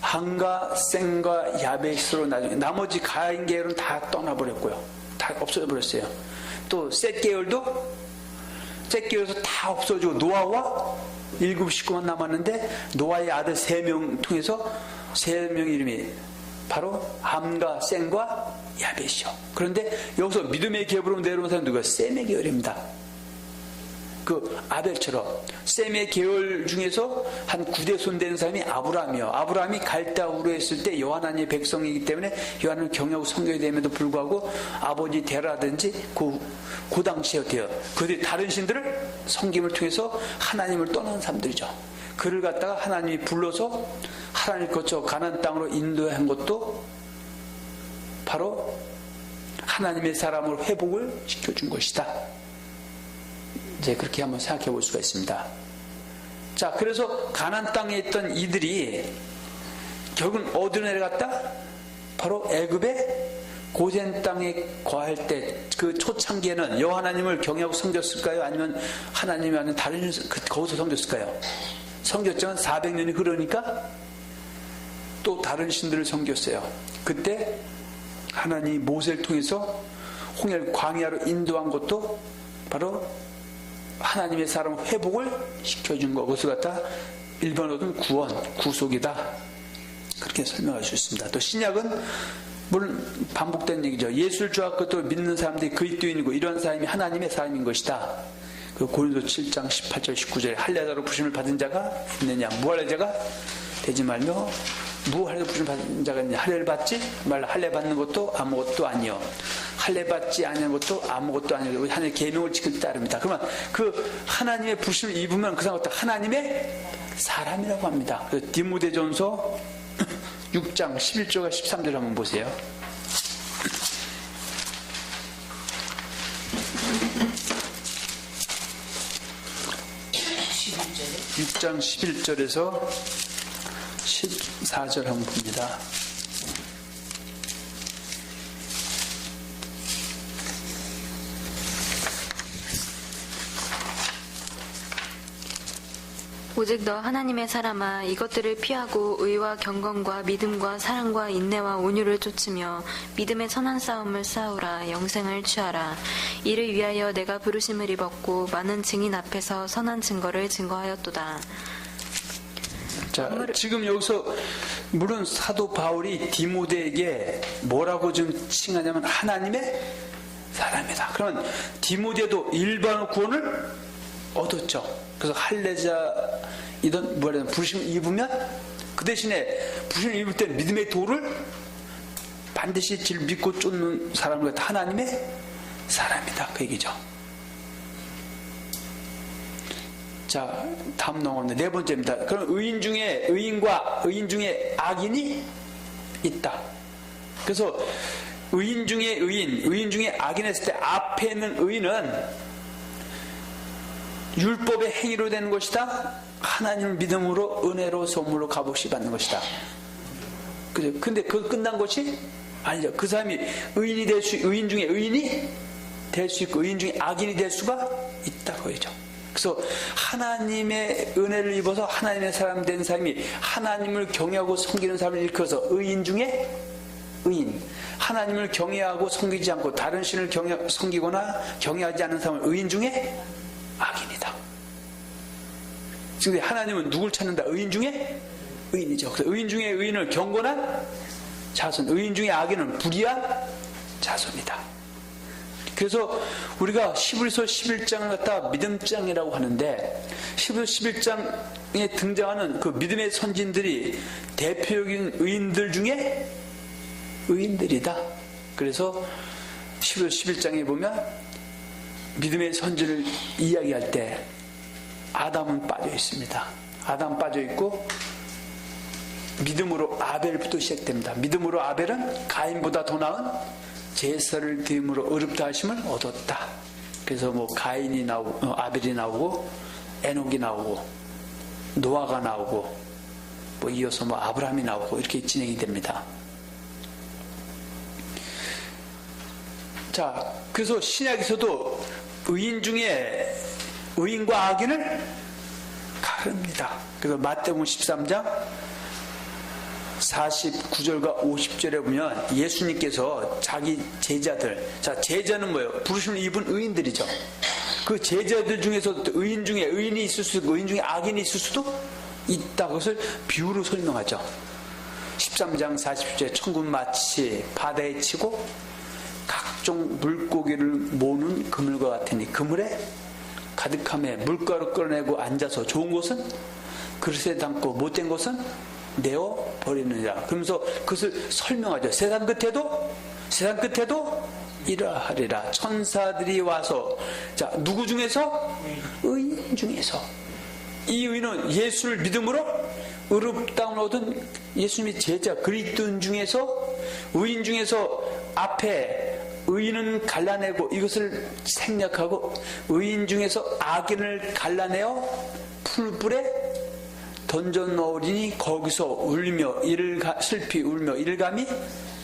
함과 셈과 야벳으로 나중에 나머지 가인 계열은 다 떠나버렸고요. 다 없어져 버렸어요. 또 셋 계열도 셋 계열에서 다 없어지고 노아와 7 식구만 남았는데 노아의 아들 3명 통해서 3명 이름이 바로 함과 셈과 야벳이요. 그런데 여기서 믿음의 계열으로 내려온 사람은 누가? 셈의 계열입니다. 그 아벨처럼 셈의 계열 중에서 한 9대 손 되는 사람이 아브라함이요. 아브라함이 갈대아 우르에 있을 때 여하나님의 백성이기 때문에 여하나님을 경외하고 섬겨야 됨에도 불구하고 아버지 데라든지 그 당시에 어때요? 그들이 다른 신들을 섬김을 통해서 하나님을 떠난 사람들이죠. 그를 갖다가 하나님이 불러서 하나님을 거쳐 가나안 땅으로 인도한 것도 바로 하나님의 사람으로 회복을 시켜준 것이다. 이제 그렇게 한번 생각해 볼 수가 있습니다. 자, 그래서 가나안 땅에 있던 이들이 결국은 어디로 내려갔다? 바로 애굽의 고센 땅에 거할 때 그 초창기에는 여호와 하나님을 경외하고 섬겼을까요? 아니면 하나님이 아닌 다른 거기서 섬겼을까요? 섬겼지만 400년이 흐르니까 또 다른 신들을 섬겼어요. 그때 하나님이 모세를 통해서 홍해를 광야로 인도한 것도 바로 하나님의 사람 회복을 시켜준 거, 그것을 갖다 일반어는 구원, 구속이다. 그렇게 설명할 수 있습니다. 또 신약은 물론 반복된 얘기죠. 예수를 주하고 믿는 사람들이 그리스도인이고 이러한 사람이 하나님의 사람인 것이다. 그 고린도 7장 18절 19절에 할례자로 부심을 받은 자가 있느냐, 무할례자가 되지 말며 무할례로 부심을 받은 자가 있느냐. 할례를 받지 말라. 할례 받는 것도 아무것도 아니요, 할례 받지 아니한 것도 아무것도 아니요. 하나님의 계명을 지킬 때 따릅니다. 그러면 그 하나님의 부심을 입으면 그 사람은 하나님의 사람이라고 합니다. 그래서 디모데전서 6장 11절과 13절 한번 보세요. 6장 11절에서 14절 한번 봅니다.
오직 너 하나님의 사람아, 이것들을 피하고 의와 경건과 믿음과 사랑과 인내와 온유를 쫓으며 믿음의 선한 싸움을 싸우라. 영생을 취하라. 이를 위하여 내가 부르심을 입었고 많은 증인 앞에서 선한 증거를 증거하였도다.
자, 지금 여기서 물론 사도 바울이 디모데에게 뭐라고 좀 칭하냐면 하나님의 사람이다. 그러면 디모데도 일반의 구원을 얻었죠. 그래서 할례자이든 부르심을 입으면 그 대신에 부르심을 입을 때 믿음의 도를 반드시 질 믿고 쫓는 사람을 하나님의 사람이다. 그 얘기죠. 자, 다음 넘어갑니다. 네 번째입니다. 그럼 의인 중에 악인이 있다. 그래서 의인 중에 악인이 했을 때 앞에 있는 의인은 율법의 행위로 되는 것이다. 하나님을 믿음으로 은혜로 선물로 값없이 받는 것이다. 그죠? 근데 그거 끝난 것이 아니죠. 그 사람이 의인 중에 의인이 될 수 있고 의인 중에 악인이 될 수가 있다. 그거죠. 그래서 하나님의 은혜를 입어서 하나님의 사람 된 사람이 하나님을 경외하고 섬기는 사람을 일컬어서 의인 중에 의인. 하나님을 경외하고 섬기지 않고 다른 신을 섬기거나 경외하지 않는 사람을 의인 중에 악인이다. 근데 하나님은 누굴 찾는다? 의인 중에 의인이죠. 그래서 의인 중에 의인을 경건한 자손, 의인 중에 악인은 불의한 자손이다. 그래서 우리가 히브리서 11장을 갖다 믿음장이라고 하는데 히브리서 11장에 등장하는 그 믿음의 선진들이 대표적인 의인들 중에 의인들이다. 그래서 히브리서 11장에 보면 믿음의 선진을 이야기할 때 아담은 빠져 있습니다. 아담 빠져 있고 믿음으로 아벨부터 시작됩니다. 믿음으로 아벨은 가인보다 더 나은 제사를 드림으로 어렵다 하심을 얻었다. 그래서 뭐 가인이 나오고 아벨이 나오고 에녹이 나오고 노아가 나오고 뭐 이어서 뭐 아브라함이 나오고 이렇게 진행이 됩니다. 자, 그래서 신약에서도 의인 중에 의인과 악인을 가릅니다. 그래서 마태복음 13장 49절과 50절에 보면 예수님께서 자기 제자들, 자, 제자는 뭐예요? 부르심을 입은 의인들이죠. 그 제자들 중에서 의인 중에 의인이 있을 수도 있고 의인 중에 악인이 있을 수도 있다. 그것을 비유로 설명하죠. 13장 40절에 천군 마치 바다에 치고 각종 물고기를 모으는 그물과 같으니 그물에 가득함에 물가루 끌어내고 앉아서 좋은 것은 그릇에 담고 못된 것은 내어 버리느니라. 그러면서 그것을 설명하죠. 세상 끝에도 이러하리라. 천사들이 와서, 자, 누구 중에서? 의인 중에서. 이 의인은 예수를 믿음으로 의롭다움을 얻은 예수님의 제자 그리스도인 중에서 의인 중에서 앞에 의인은 갈라내고 이것을 생략하고 의인 중에서 악인을 갈라내어 풀불에 던져 넣으리니 거기서 울며 슬피 울며 일감이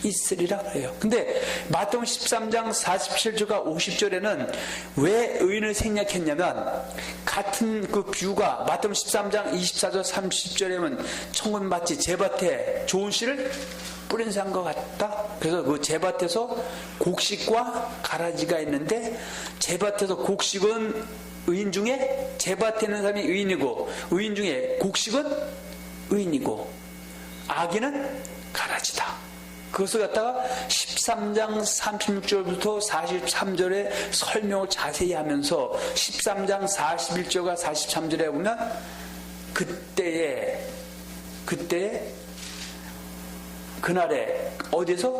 있으리라 그래요. 근데 마태복음 13장 47절과 50절에는 왜 의인을 생략했냐면 같은 그 비유가 마태복음 13장 24절 30절에 보면 천군 마치 제밭에 좋은 씨를 뿌린 산과 같다. 그래서 그 제밭에서 곡식과 가라지가 있는데 제밭에서 곡식은 의인 중에 제밭에 있는 사람이 의인이고 의인 중에 곡식은 의인이고 악인은 가라지다. 그것을 갖다가 13장 36절부터 43절에 설명을 자세히 하면서 13장 41절과 43절에 보면 그날에 어디서?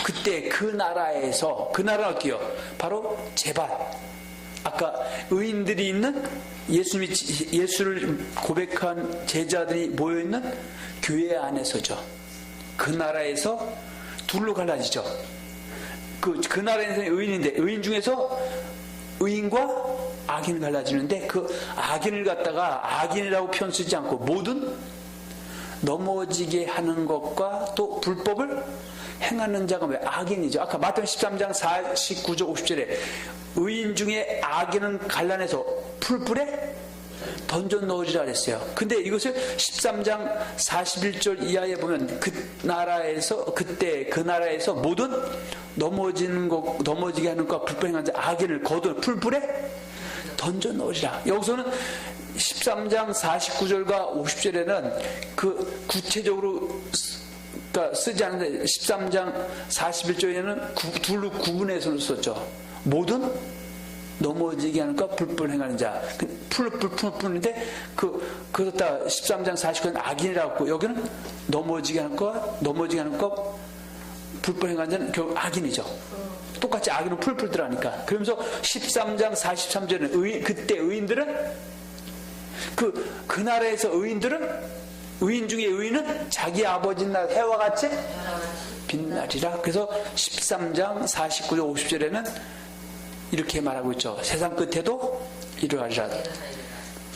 그때 그 나라에서 그 나라는 어디요? 바로 제밭. 아까 의인들이 있는 예수를 고백한 제자들이 모여있는 교회 안에서죠. 그 나라에서 둘로 갈라지죠. 그 나라에서 의인인데 의인 중에서 의인과 악인이 갈라지는데 그 악인을 갖다가 악인이라고 표현 쓰지 않고 모든 넘어지게 하는 것과 또 불법을 행하는 자가 왜 악인이죠. 아까 마태복음 13장 49절 50절에 의인 중에 악인은 갈라내서 풀불에 던져 넣으리라 그랬어요. 근데 이것을 13장 41절 이하에 보면 그때 그 나라에서 모든 넘어지게 하는 것과 불법 행하는 자 악인을 거둔 풀불에 던져 넣으리라. 여기서는 13장 49절과 50절에는 그 구체적으로 쓰지 않는데 13장 41절에는 둘로 구분해서 썼죠. 모든 넘어지게 하는 것, 불법 행하는 자. 풀인데 그렇다 13장 49절은 악인이라고 했고 여기는 넘어지게 하는 것, 불법 행한 자는 결국 악인이죠. 똑같이 악인은 풀풀 들어가니까. 그러면서 13장 43절에는 그때 의인들은 그 나라에서 의인 중에 의인은 자기 아버지 나라 해와 같이 빛나리라. 그래서 13장 49절 50절에는 이렇게 말하고 있죠. 세상 끝에도 이러하리라.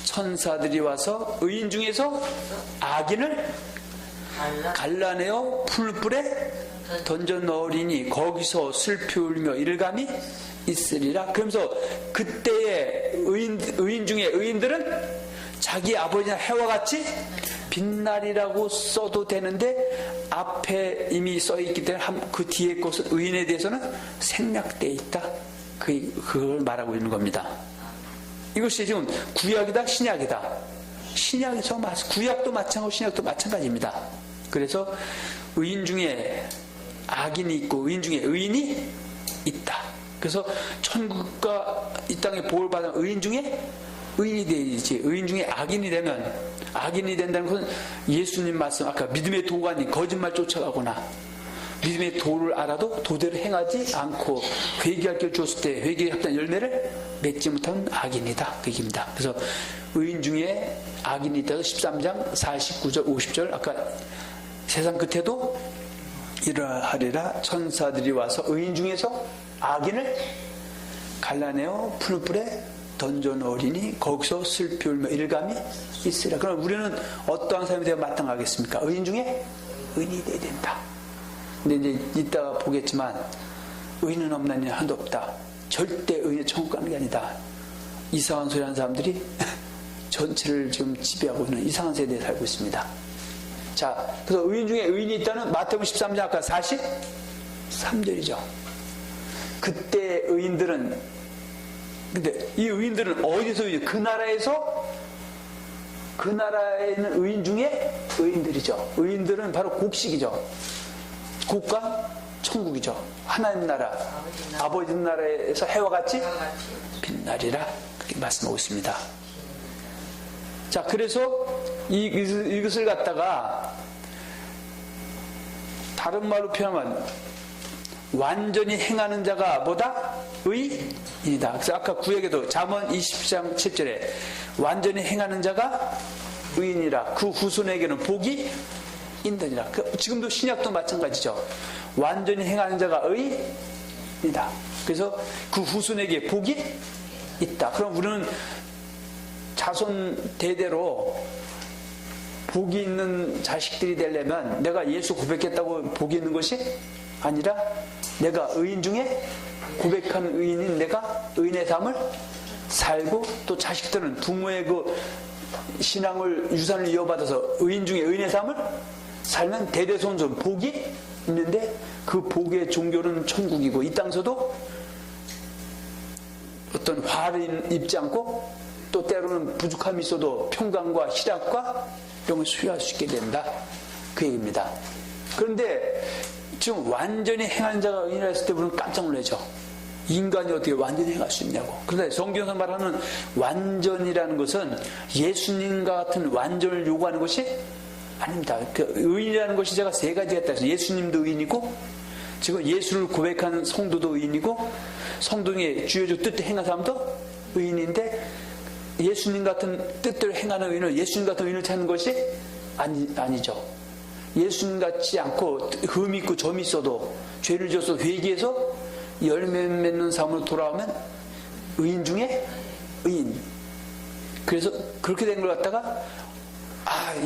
천사들이 와서 의인 중에서 악인을 갈라내어 풀불에 던져 넣으리니 거기서 슬피 울며 일감이 있으리라. 그러면서 그때의 의인 중에 의인들은 자기 아버지나 해와 같이 빛나리라고 써도 되는데 앞에 이미 써있기 때문에 그 뒤에 것은 의인에 대해서는 생략되어 있다. 그걸 말하고 있는 겁니다. 이것이 지금 구약이다 신약이다. 신약에서 구약도 마찬가지고 신약도 마찬가지입니다. 그래서 의인 중에 악인이 있고 의인 중에 의인이 있다. 그래서 천국과 이 땅에 복을 받은 의인 중에 의인이 되지. 의인 중에 악인이 된다는 것은 예수님 말씀 아까 믿음의 도가 아닌 거짓말 쫓아가거나 믿음의 도를 알아도 도대로 행하지 않고 회개할 길 주었을 때 회개에 합당한 열매를 맺지 못하는 악인이다. 그 얘기입니다. 그래서 의인 중에 악인이 있다고 13장 49절 50절 아까 세상 끝에도 이러하리라. 천사들이 와서 의인 중에서 악인을 갈라내어 푸른 불에 던져 넣으리니 거기서 슬피 울며 일감이 있으리라. 그럼 우리는 어떠한 삶이 되어 마땅하겠습니까? 의인 중에 의인이 되어야 된다. 근데 이제 이따가 보겠지만 의인은 없나니 한도 없다. 절대 의인의 천국 가는 게 아니다. 이상한 소리 하는 사람들이 전체를 지금 지배하고 있는 이상한 세대에 살고 있습니다. 자, 그래서 의인 중에 의인이 있다는 마태복음 13장 아까 43절이죠. 그때 의인들은 근데 이 의인들은 어디서 그 나라에 있는 의인 중에 의인들이죠. 의인들은 바로 곡식이죠. 곡과 천국이죠. 하나님 나라, 아버지 나라에서 해와 같이 빛나리라. 그렇게 말씀하고 있습니다. 자, 그래서 이것을 갖다가 다른 말로 표현하면 완전히 행하는 자가 뭐다? 의인이다. 그래서 아까 구약에도 잠언 20장 7절에 완전히 행하는 자가 의인이라. 그 후손에게는 복이 있느니라. 지금도 신약도 마찬가지죠. 완전히 행하는 자가 의인이다. 그래서 그 후손에게 복이 있다. 그럼 우리는 자손 대대로 복이 있는 자식들이 되려면 내가 예수 고백했다고 복이 있는 것이 아니라 내가 의인 중에 고백하는 의인인 내가 의인의 삶을 살고 또 자식들은 부모의 그 신앙을 유산을 이어받아서 의인 중에 의인의 삶을 살면 대대손손 복이 있는데 그 복의 종교는 천국이고 이 땅에서도 어떤 화를 입지 않고 또 때로는 부족함이 있어도 평강과 희락과 이런 걸 수여할 수 있게 된다. 그 얘기입니다. 그런데 지금 완전히 행하는 자가 의인이라 했을 때 우리는 깜짝 놀라죠. 인간이 어떻게 완전히 행할 수 있냐고. 그런데 성경에서 말하는 완전이라는 것은 예수님과 같은 완전을 요구하는 것이 아닙니다. 그 의인이라는 것이 제가 세 가지가 있다 해서 예수님도 의인이고 지금 예수를 고백하는 성도도 의인이고 성도 중에 주여주 뜻대로 행하는 사람도 의인인데 예수님 같은 뜻대로 행하는 의인은 예수님 같은 의인을 찾는 것이 아니죠. 예수님 같지 않고 흠이 있고 점이 있어도 죄를 지어서 회개해서 열매 맺는 삶으로 돌아오면 의인 중에 의인. 그래서 그렇게 된 걸 갖다가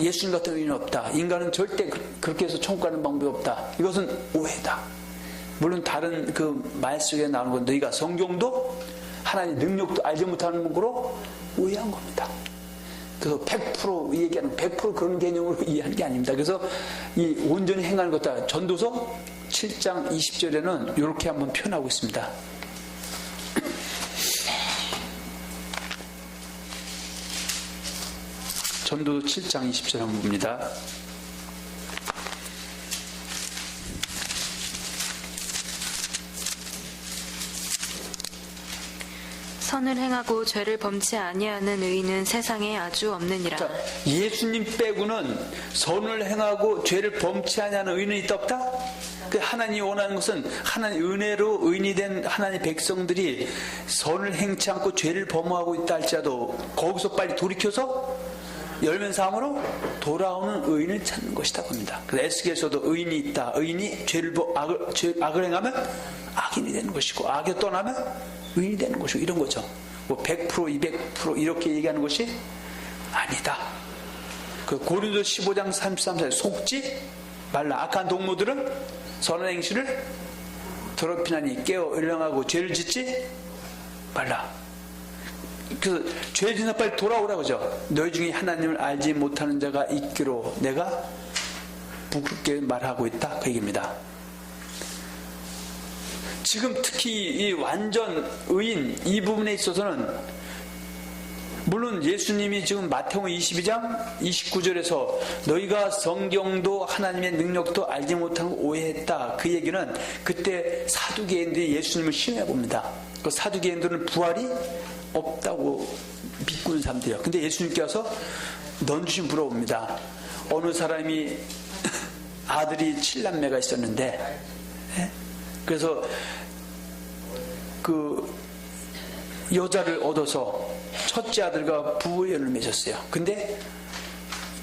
예수님 같은 의인은 없다. 인간은 절대 그렇게 해서 천국 가는 방법이 없다. 이것은 오해다. 물론 다른 그 말 속에 나오는 건 너희가 성경도 하나님의 능력도 알지 못하는 거로 오해한 겁니다. 그래서 100% 얘기하는 100% 그런 개념으로 이해하는 게 아닙니다. 그래서 이 온전히 행하는 것다. 전도서 7장 20절에는 이렇게 한번 표현하고 있습니다. 전도서 7장 20절 한번 봅니다.
선을 행하고 죄를 범치 아니하는 의인은 세상에 아주 없느니라.
자, 예수님 빼고는 선을 행하고 죄를 범치 아니하는 의인은 있다 없다? 그 하나님이 원하는 것은 하나님 은혜로 의인이 된 하나님의 백성들이 선을 행치 않고 죄를 범하고 있다 할지라도 거기서 빨리 돌이켜서 열면 사함으로 돌아오는 의인을 찾는 것이다 봅니다. 그래서 에스겔에서도 의인이 있다. 의인이 악을 행하면 악인이 되는 것이고 악에 떠나면 의인이 되는 것이고 이런 거죠. 뭐 100% 200% 이렇게 얘기하는 것이 아니다. 그 고린도 15장 33절 속지 말라. 악한 동무들은 선한 행실을 더럽히나니 깨어 일렁하고 죄를 짓지 말라. 그래서 죄 짓는 빨리 돌아오라 그죠. 너희 중에 하나님을 알지 못하는 자가 있기로 내가 부끄럽게 말하고 있다 그 얘기입니다. 지금 특히 이 완전 의인 이 부분에 있어서는 물론 예수님이 지금 마태복음 22장 29절에서 너희가 성경도 하나님의 능력도 알지 못하는 거 오해했다 그 얘기는 그때 사두개인들이 예수님을 시험해 봅니다. 그 사두개인들은 부활이 없다고 믿고 있는 사람들이에요. 근데 예수님께서 넌 주신 물어봅니다. 어느 사람이 아들이 7남매가 있었는데 그래서 그 여자를 얻어서 첫째 아들과 부부연을 맺었어요. 근데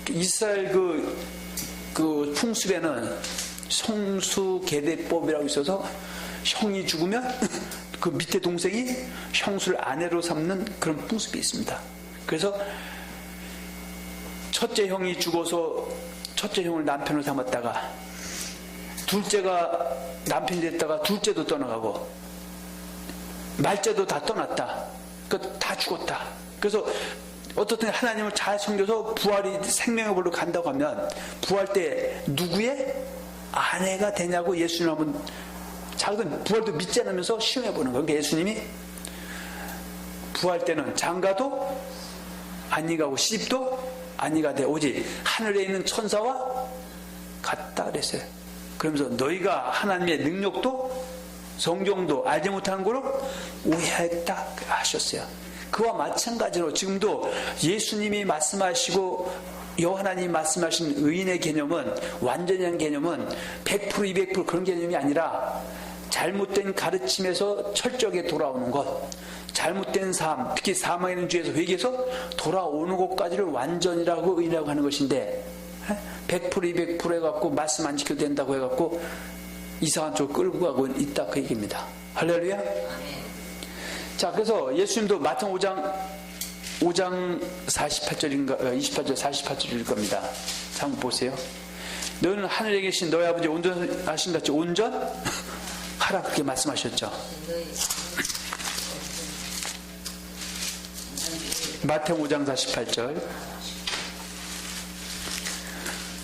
이스라엘 그 풍습에는 성수계대법이라고 있어서 형이 죽으면 그 밑에 동생이 형수를 아내로 삼는 그런 풍습이 있습니다. 그래서 첫째 형이 죽어서 첫째 형을 남편으로 삼았다가 둘째가 남편이 됐다가 둘째도 떠나가고 말째도 다 떠났다. 다 죽었다. 그래서 어떻든 하나님을 잘 섬겨서 부활이 생명의 벌로 간다고 하면 부활 때 누구의 아내가 되냐고 예수님 한번 자기는 부활도 믿지 않으면서 시험해 보는 거예요. 그러니까 예수님이 부활 때는 장가도 아니 가고 시집도 아니 가되 오직 하늘에 있는 천사와 같다 그랬어요. 그러면서 너희가 하나님의 능력도 성경도 알지 못하는 거로 오해했다 하셨어요. 그와 마찬가지로 지금도 예수님이 말씀하시고 여호와님이 말씀하신 의인의 개념은 완전한 개념은 100% 200% 그런 개념이 아니라 잘못된 가르침에서 철저하게 돌아오는 것, 잘못된 삶, 특히 사망에 있는 죄에서 회개해서 돌아오는 것까지를 완전이라고 의인이라고 하는 것인데 100% 200% 해갖고 말씀 안 지켜도 된다고 해갖고 이상한 쪽 끌고 가고 있다 그 얘기입니다. 할렐루야. 자, 그래서 예수님도 마태복음 5장 48절인가 28절 48절일 겁니다. 자, 한번 보세요. 너는 하늘에 계신 너희 아버지 온전하신 같이 온전하라 그렇게 말씀하셨죠. 마태복음 5장 48절.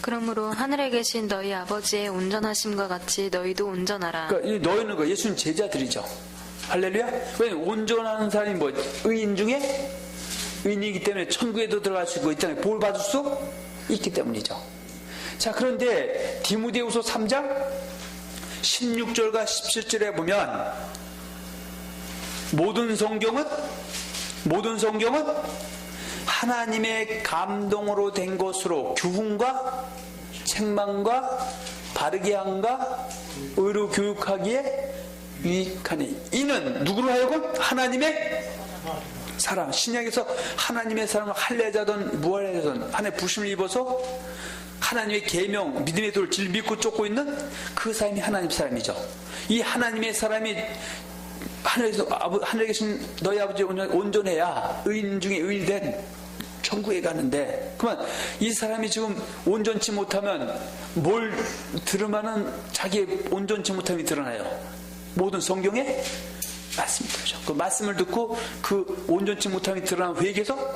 그러므로 하늘에 계신 너희 아버지의 온전하심과 같이 너희도 온전하라.
그러니까 이 너희는 그 예수님 제자들이죠. 할렐루야. 왜냐면 온전한 사람이 뭐 의인 중에 의인이기 때문에 천국에도 들어갈 수 있고 이 땅에 볼 받을 수 있기 때문이죠. 자, 그런데 디모데후서 3장 16절과 17절에 보면 모든 성경은 하나님의 감동으로 된 것으로 교훈과 책망과 바르게 함과 의로 교육하기에 유익하니 이는 누구로 하여금 하나님의 사람, 신약에서 하나님의 사람을 할례자든 무할례자든 하나님의 부심을 입어서 하나님의 계명, 믿음의 도를 질 믿고 쫓고 있는 그 사람이 하나님 사람이죠. 이 하나님의 사람이 하늘에 계신 너희 아버지 온전해야 의인 중에 의인이 된 천국에 가는데, 그러면 이 사람이 지금 온전치 못하면 뭘 들으면은 자기의 온전치 못함이 드러나요. 모든 성경에 말씀이 들어죠. 그 말씀을 듣고 그 온전치 못함이 드러난 회개에서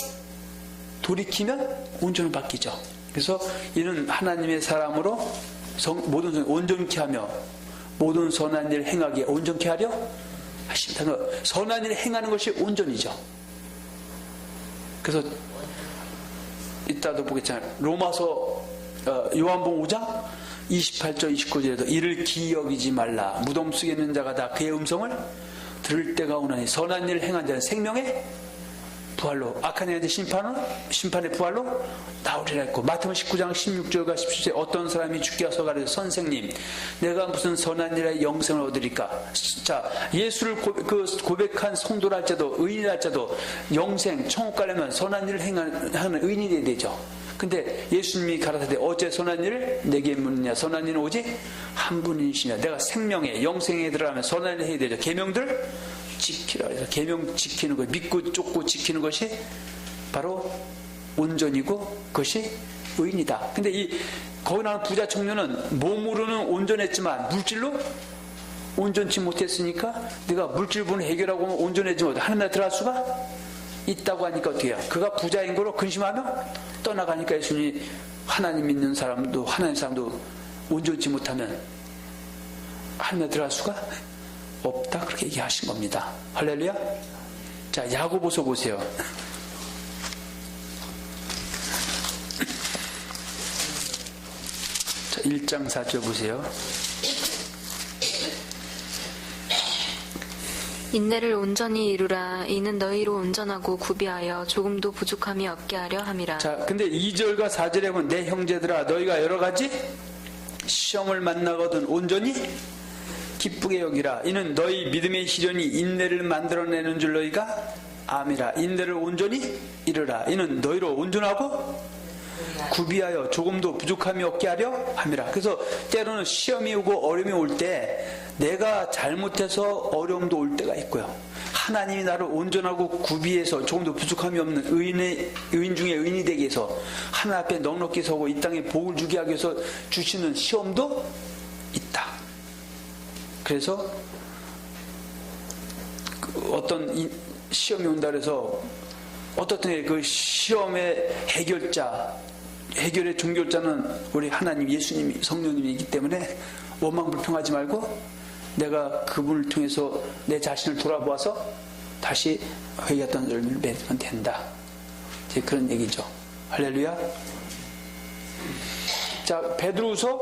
돌이키면 온전을 바뀌죠. 그래서 이는 하나님의 사람으로 모든 성 온전케 하며 모든 선한 일을 행하기에 온전케 하려 하신다. 선한 일을 행하는 것이 온전이죠. 그래서 이따도 보겠잖아요. 로마서 요한복음 5장 28절 29절에도 이를 기억이지 말라. 무덤 속에 있는 자가 다 그의 음성을 들을 때가 오나니 선한 일을 행한 자는 생명에 부활로, 악한 자한테 심판의 부활로 나오리라 했고, 마태복음 19장 16절과 17절에 어떤 사람이 주께 와서 가르쳐 선생님, 내가 무슨 선한 일에 영생을 얻으리까? 자, 예수를 고백한 성도랄지라도 의인이랄지라도 영생, 천국 가려면 선한 일을 행하는 의인이 돼야 되죠. 근데 예수님이 가라사대 어째 선한 일을 내게 묻느냐? 선한 일은 오직 한 분이시냐? 내가 생명에 영생에 들어가면 선한 일을 해야 되죠. 계명들 지키라 해서 계명 지키는 것, 믿고 쫓고 지키는 것이 바로 온전이고 그것이 의인이다. 근데 거기 나온 부자 청년은 몸으로는 온전했지만 물질로 온전치 못했으니까 내가 물질분을 해결하고 온전해지지 못해 하는 날 들어갈 수가 있다고 하니까 어떻게 해요? 그가 부자인 거로 근심하며 떠나가니까 예수님이 하나님 믿는 사람도 하나님 사람도 온전치 못하면 하늘 들어갈 수가 없다, 그렇게 얘기하신 겁니다. 할렐루야. 자, 야고보서 보세요. 자, 1장 4절 보세요.
인내를 온전히 이루라. 이는 너희로 온전하고 구비하여 조금도 부족함이 없게 하려 함이라.
자, 근데 2절과 4절에 보면 내 형제들아 너희가 여러 가지 시험을 만나거든 온전히 기쁘게 여기라. 이는 너희 믿음의 시련이 인내를 만들어내는 줄 너희가 암이라. 인내를 온전히 이루라. 이는 너희로 온전하고 구비하여 조금도 부족함이 없게 하려 함이라. 그래서 때로는 시험이 오고 어려움이 올 때 내가 잘못해서 어려움도 올 때가 있고요. 하나님이 나를 온전하고 구비해서 조금도 부족함이 없는 의인 중에 의인이 되게 해서 하나님 앞에 넉넉히 서고 이 땅에 복을 주게 하기 위해서 주시는 시험도 있다. 그래서 어떤 시험이 온다 그래서 어떻든 그 시험의 해결의 종결자는 우리 하나님 예수님이 성령님이기 때문에 원망불평하지 말고 내가 그분을 통해서 내 자신을 돌아보아서 다시 회개했던 열매를 맺으면 된다. 이제 그런 얘기죠. 할렐루야. 자, 베드로후서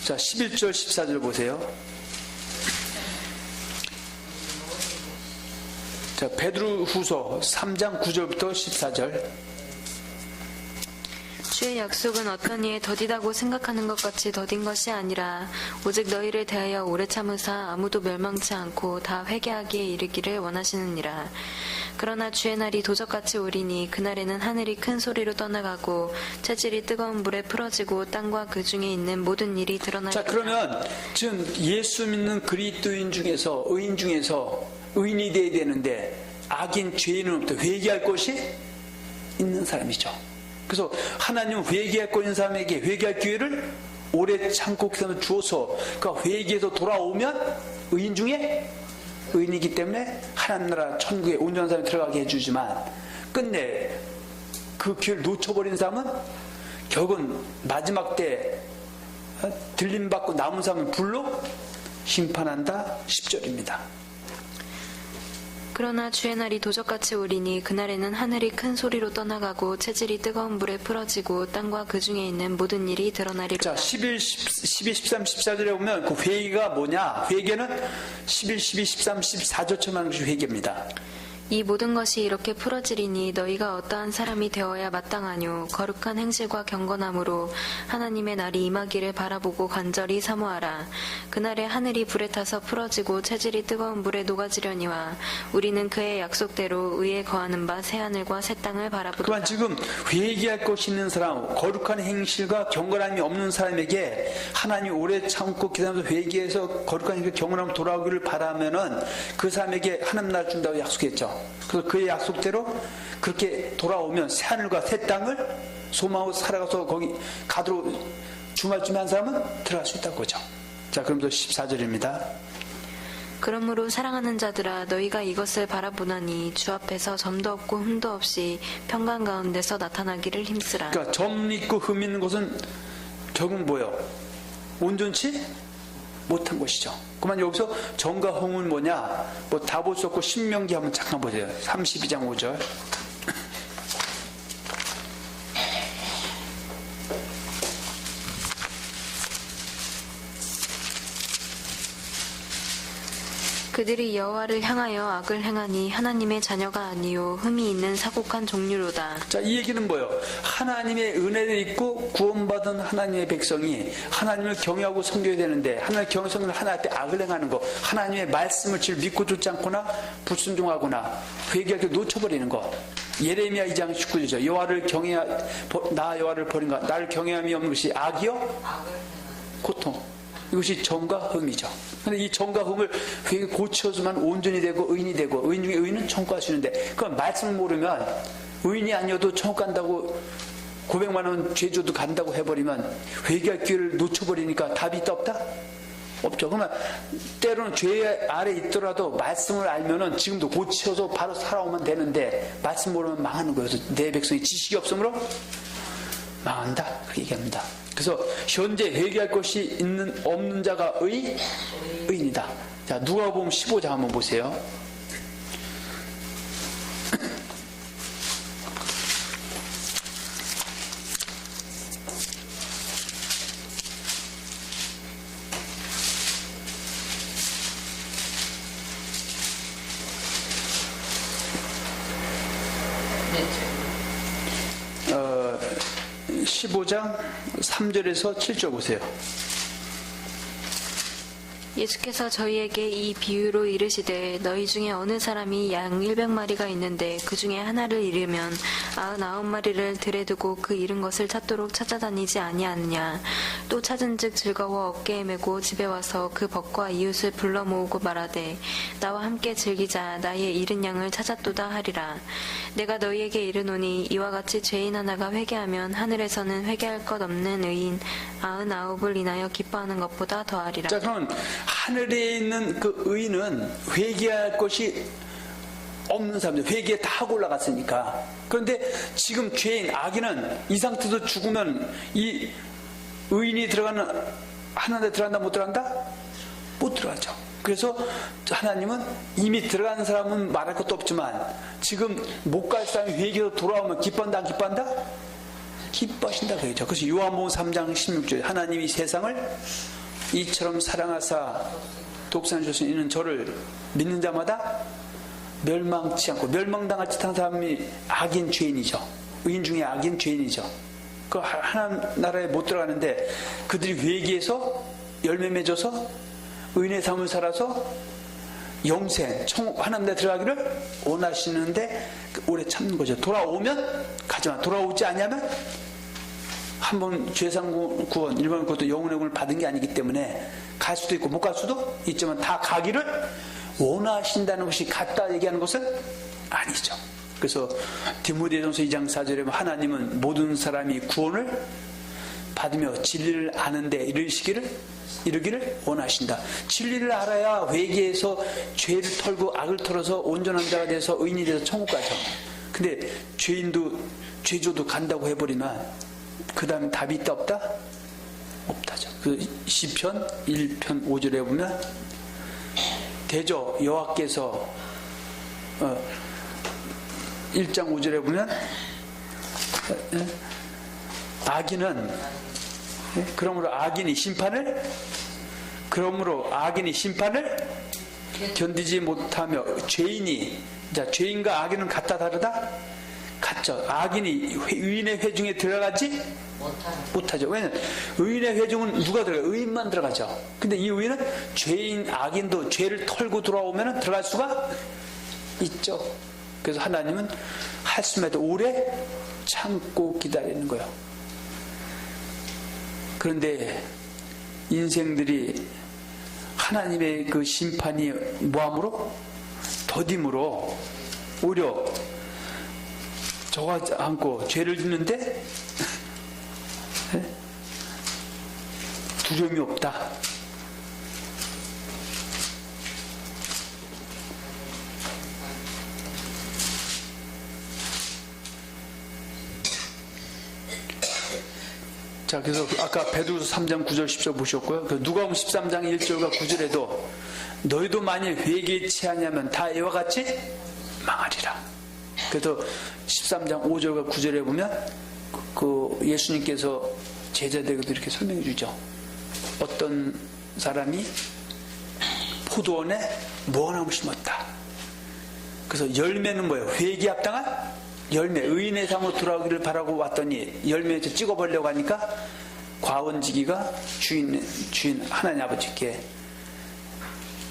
자, 11절 14절 보세요. 자, 베드로후서 3장 9절부터 14절.
주의 약속은 어떤 이에 더디다고 생각하는 것 같이 더딘 것이 아니라 오직 너희를 대하여 오래 참으사 아무도 멸망치 않고 다 회개하기에 이르기를 원하시느니라. 그러나 주의 날이 도적같이 오리니 그날에는 하늘이 큰 소리로 떠나가고 체질이 뜨거운 물에 풀어지고 땅과 그 중에 있는 모든 일이 드러나리라.
자, 그러면 지금 예수 믿는 그리스도인 중에서 의인 중에서 의인이 되어야 되는데 악인 죄인은 없다. 회개할 것이 있는 사람이죠. 그래서 하나님은 회개할 것 있는 사람에게 회개할 기회를 오래 참고 기다려 주어서 그러니까 회개해서 돌아오면 의인 중에 의인이기 때문에 하나님 나라 천국에 온전한 사람이 들어가게 해주지만 끝내 그 기회를 놓쳐버린 사람은 결국은 마지막 때 들림받고 남은 사람은 불로 심판한다. 10절입니다.
그러나 주의 날이 도적같이 오리니 그날에는 하늘이 큰 소리로 떠나가고 체질이 뜨거운 물에 풀어지고 땅과 그 중에 있는 모든 일이 드러나리라.
자, 11, 13, 14절에 보면 그 회개가 뭐냐? 회개는 11, 12, 13, 14절처럼 하는 것이 회개입니다.
이 모든 것이 이렇게 풀어지리니 너희가 어떠한 사람이 되어야 마땅하뇨. 거룩한 행실과 경건함으로 하나님의 날이 임하기를 바라보고 간절히 사모하라. 그날에 하늘이 불에 타서 풀어지고 체질이 뜨거운 물에 녹아지려니와 우리는 그의 약속대로 의에 거하는 바 새하늘과 새 땅을 바라보라.
그만 지금 회개할 것이 있는 사람, 거룩한 행실과 경건함이 없는 사람에게 하나님이 오래 참고 기다리면서 회개해서 거룩한 행실과 경건함을 돌아오기를 바라면은 그 사람에게 하나님 나라 준다고 약속했죠. 그래서 그의 약속대로 그렇게 돌아오면 새하늘과 새 땅을 소망하고 살아가서 거기 가도록 주말쯤에 한 사람은 들어갈 수 있다는 거죠. 자, 그럼부터 14절입니다.
그러므로 사랑하는 자들아 너희가 이것을 바라보나니 주 앞에서 점도 없고 흠도 없이 평강 가운데서 나타나기를 힘쓰라.
그러니까 점 있고 흠 있는 것은 결국은 뭐예요? 온전치 못한 것이죠. 그만 여기서 점과 흠은 뭐냐? 뭐 다 볼 수 없고 신명기 한번 잠깐 보세요. 32장 5절.
그들이 여호와를 향하여 악을 행하니 하나님의 자녀가 아니요 흠이 있는 사곡한 종류로다.
자, 이 얘기는 뭐예요? 하나님의 은혜를 입고 구원받은 하나님의 백성이 하나님을 경외하고 섬겨야 되는데 하나님을 경외하고 섬기는 하나님 앞에 악을 행하는 거, 하나님의 말씀을 질 믿고 듣지 않거나 불순종하거나 회개할 때 놓쳐버리는 거. 예레미야 2장 19절이죠. 나 여호와를 버린가 나를 경외함이 없는 것이 악이요? 고통. 이것이 정과 흠이죠. 근데 이 정과 흠을 회개 고쳐서만 온전히 되고 의인이 되고, 의인 중에 의인은 천국 갈 수 있는데, 그건 말씀을 모르면 의인이 아니어도 천국 간다고 고백만 하면 죄줘도 간다고 해버리면 회개할 기회를 놓쳐버리니까 답이 있다 없다? 없죠. 그러면 때로는 죄 아래 있더라도 말씀을 알면은 지금도 고쳐서 바로 살아오면 되는데 말씀 모르면 망하는 거예요. 그래서 내 백성이 지식이 없으므로 망한다. 그렇게 얘기합니다. 그래서 현재 회개할 것이 없는 자가 의인이다. 자, 누가복음 15장 한번 보세요. 어, 15장 3절에서 7절 보세요.
예수께서 저희에게 이 비유로 이르시되 너희 중에 어느 사람이 양 100마리가 있는데 그 중에 하나를 잃으면 99마리를 들에 두고 그 잃은 것을 찾도록 찾아다니지 아니하느냐. 또 찾은즉 즐거워 어깨에 메고 집에 와서 그 벗과 이웃을 불러 모으고 말하되 나와 함께 즐기자. 나의 잃은 양을 찾았도다 하리라. 내가 너희에게 이르노니 이와 같이 죄인 하나가 회개하면 하늘에서는 회개할 것 없는 의인 99을 인하여 기뻐하는 것보다 더하리라.
자, 그럼 하늘에 있는 그 의인은 회개할 것이 없는 사람들, 회개 다 하고 올라갔으니까. 그런데 지금 죄인, 악인은 이 상태에서 죽으면 이 의인이 하나님에 들어간다, 못 들어간다? 못 들어가죠. 그래서 하나님은 이미 들어간 사람은 말할 것도 없지만 지금 못 갈 사람이 회개로 돌아오면 기뻐한다, 안 기뻐한다? 기뻐하신다 그러죠. 그래서 요한복음 3장 16절 하나님이 세상을 이처럼 사랑하사 독생을 주신 이는 저를 믿는 자마다 멸망치 않고, 멸망당할 짓한 사람이 악인 죄인이죠. 의인 중에 악인 죄인이죠. 그 하나님 나라에 못 들어가는데 그들이 회개해서 열매 맺어서 의인의 삶을 살아서 영생, 하나님 나라에 들어가기를 원하시는데 오래 참는 거죠. 돌아오면 가지만 돌아오지 않냐면 한번 죄상 구원, 일반 것도 영혼의 구원을 받은 게 아니기 때문에 갈 수도 있고 못 갈 수도 있지만 다 가기를 원하신다는 것이 같다 얘기하는 것은 아니죠. 그래서 디모데전서 2장 4절에 하나님은 모든 사람이 구원을 받으며 진리를 아는데 이르기를 원하신다. 진리를 알아야 회개해서 죄를 털고 악을 털어서 온전한 자가 돼서 의인이 돼서 천국 가죠. 근데 죄조도 간다고 해버리면 그 다음에 답이 있다 없다? 없다죠. 그 시편 1편 5절에 보면 대저 여호와께서 1장 5절에 보면 악인은 그러므로 악인이 심판을 견디지 못하며 죄인과 악인은 같다 다르다? 같죠. 악인이 의인의 회중에 들어가지 못하죠. 왜냐하면 의인의 회중은 누가 들어가요? 의인만 들어가죠. 근데 이 의인은 죄인, 악인도 죄를 털고 돌아오면 들어갈 수가 있죠. 그래서 하나님은 할수에도 오래 참고 기다리는 거예요. 그런데 인생들이 하나님의 그 심판이 뭐함으로? 더딤으로 오히려 저하지 않고 죄를 짓는데 두려움이 없다. 자, 그래서 아까 베드로서 3장 9절 10절 보셨고요. 누가복음 13장 1절과 9절에도 너희도 만일 회개에 취하냐면 다 이와 같이 망하리라. 그래서 13장 5절과 9절에 보면 그 예수님께서 제자들에게도 이렇게 설명해 주죠. 어떤 사람이 포도원에 무화과나무 심었다. 그래서 열매는 뭐예요? 회개에 합당한 열매, 의인의 삶으로 돌아오기를 바라고 왔더니 열매에 찍어버리려고 하니까 과원지기가 주인 하나님 아버지께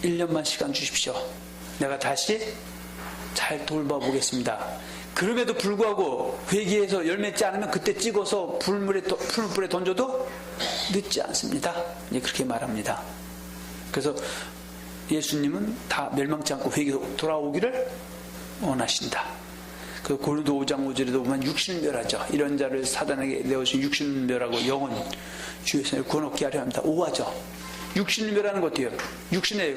1년만 시간 주십시오. 내가 다시 잘 돌봐보겠습니다. 그럼에도 불구하고 회개해서 열매 맺지 않으면 그때 찍어서 풀물에 던져도 늦지 않습니다. 그렇게 말합니다. 그래서 예수님은 다 멸망치 않고 회개해서 돌아오기를 원하신다. 그 고린도 5장 5절에도 보면 육신을 멸하죠. 이런 자를 사단에게 내어주신 육신을 멸하고 영은 주의 손에 구원없게 하려 합니다. 오하죠. 육신을 멸하는 것 어때요? 육신의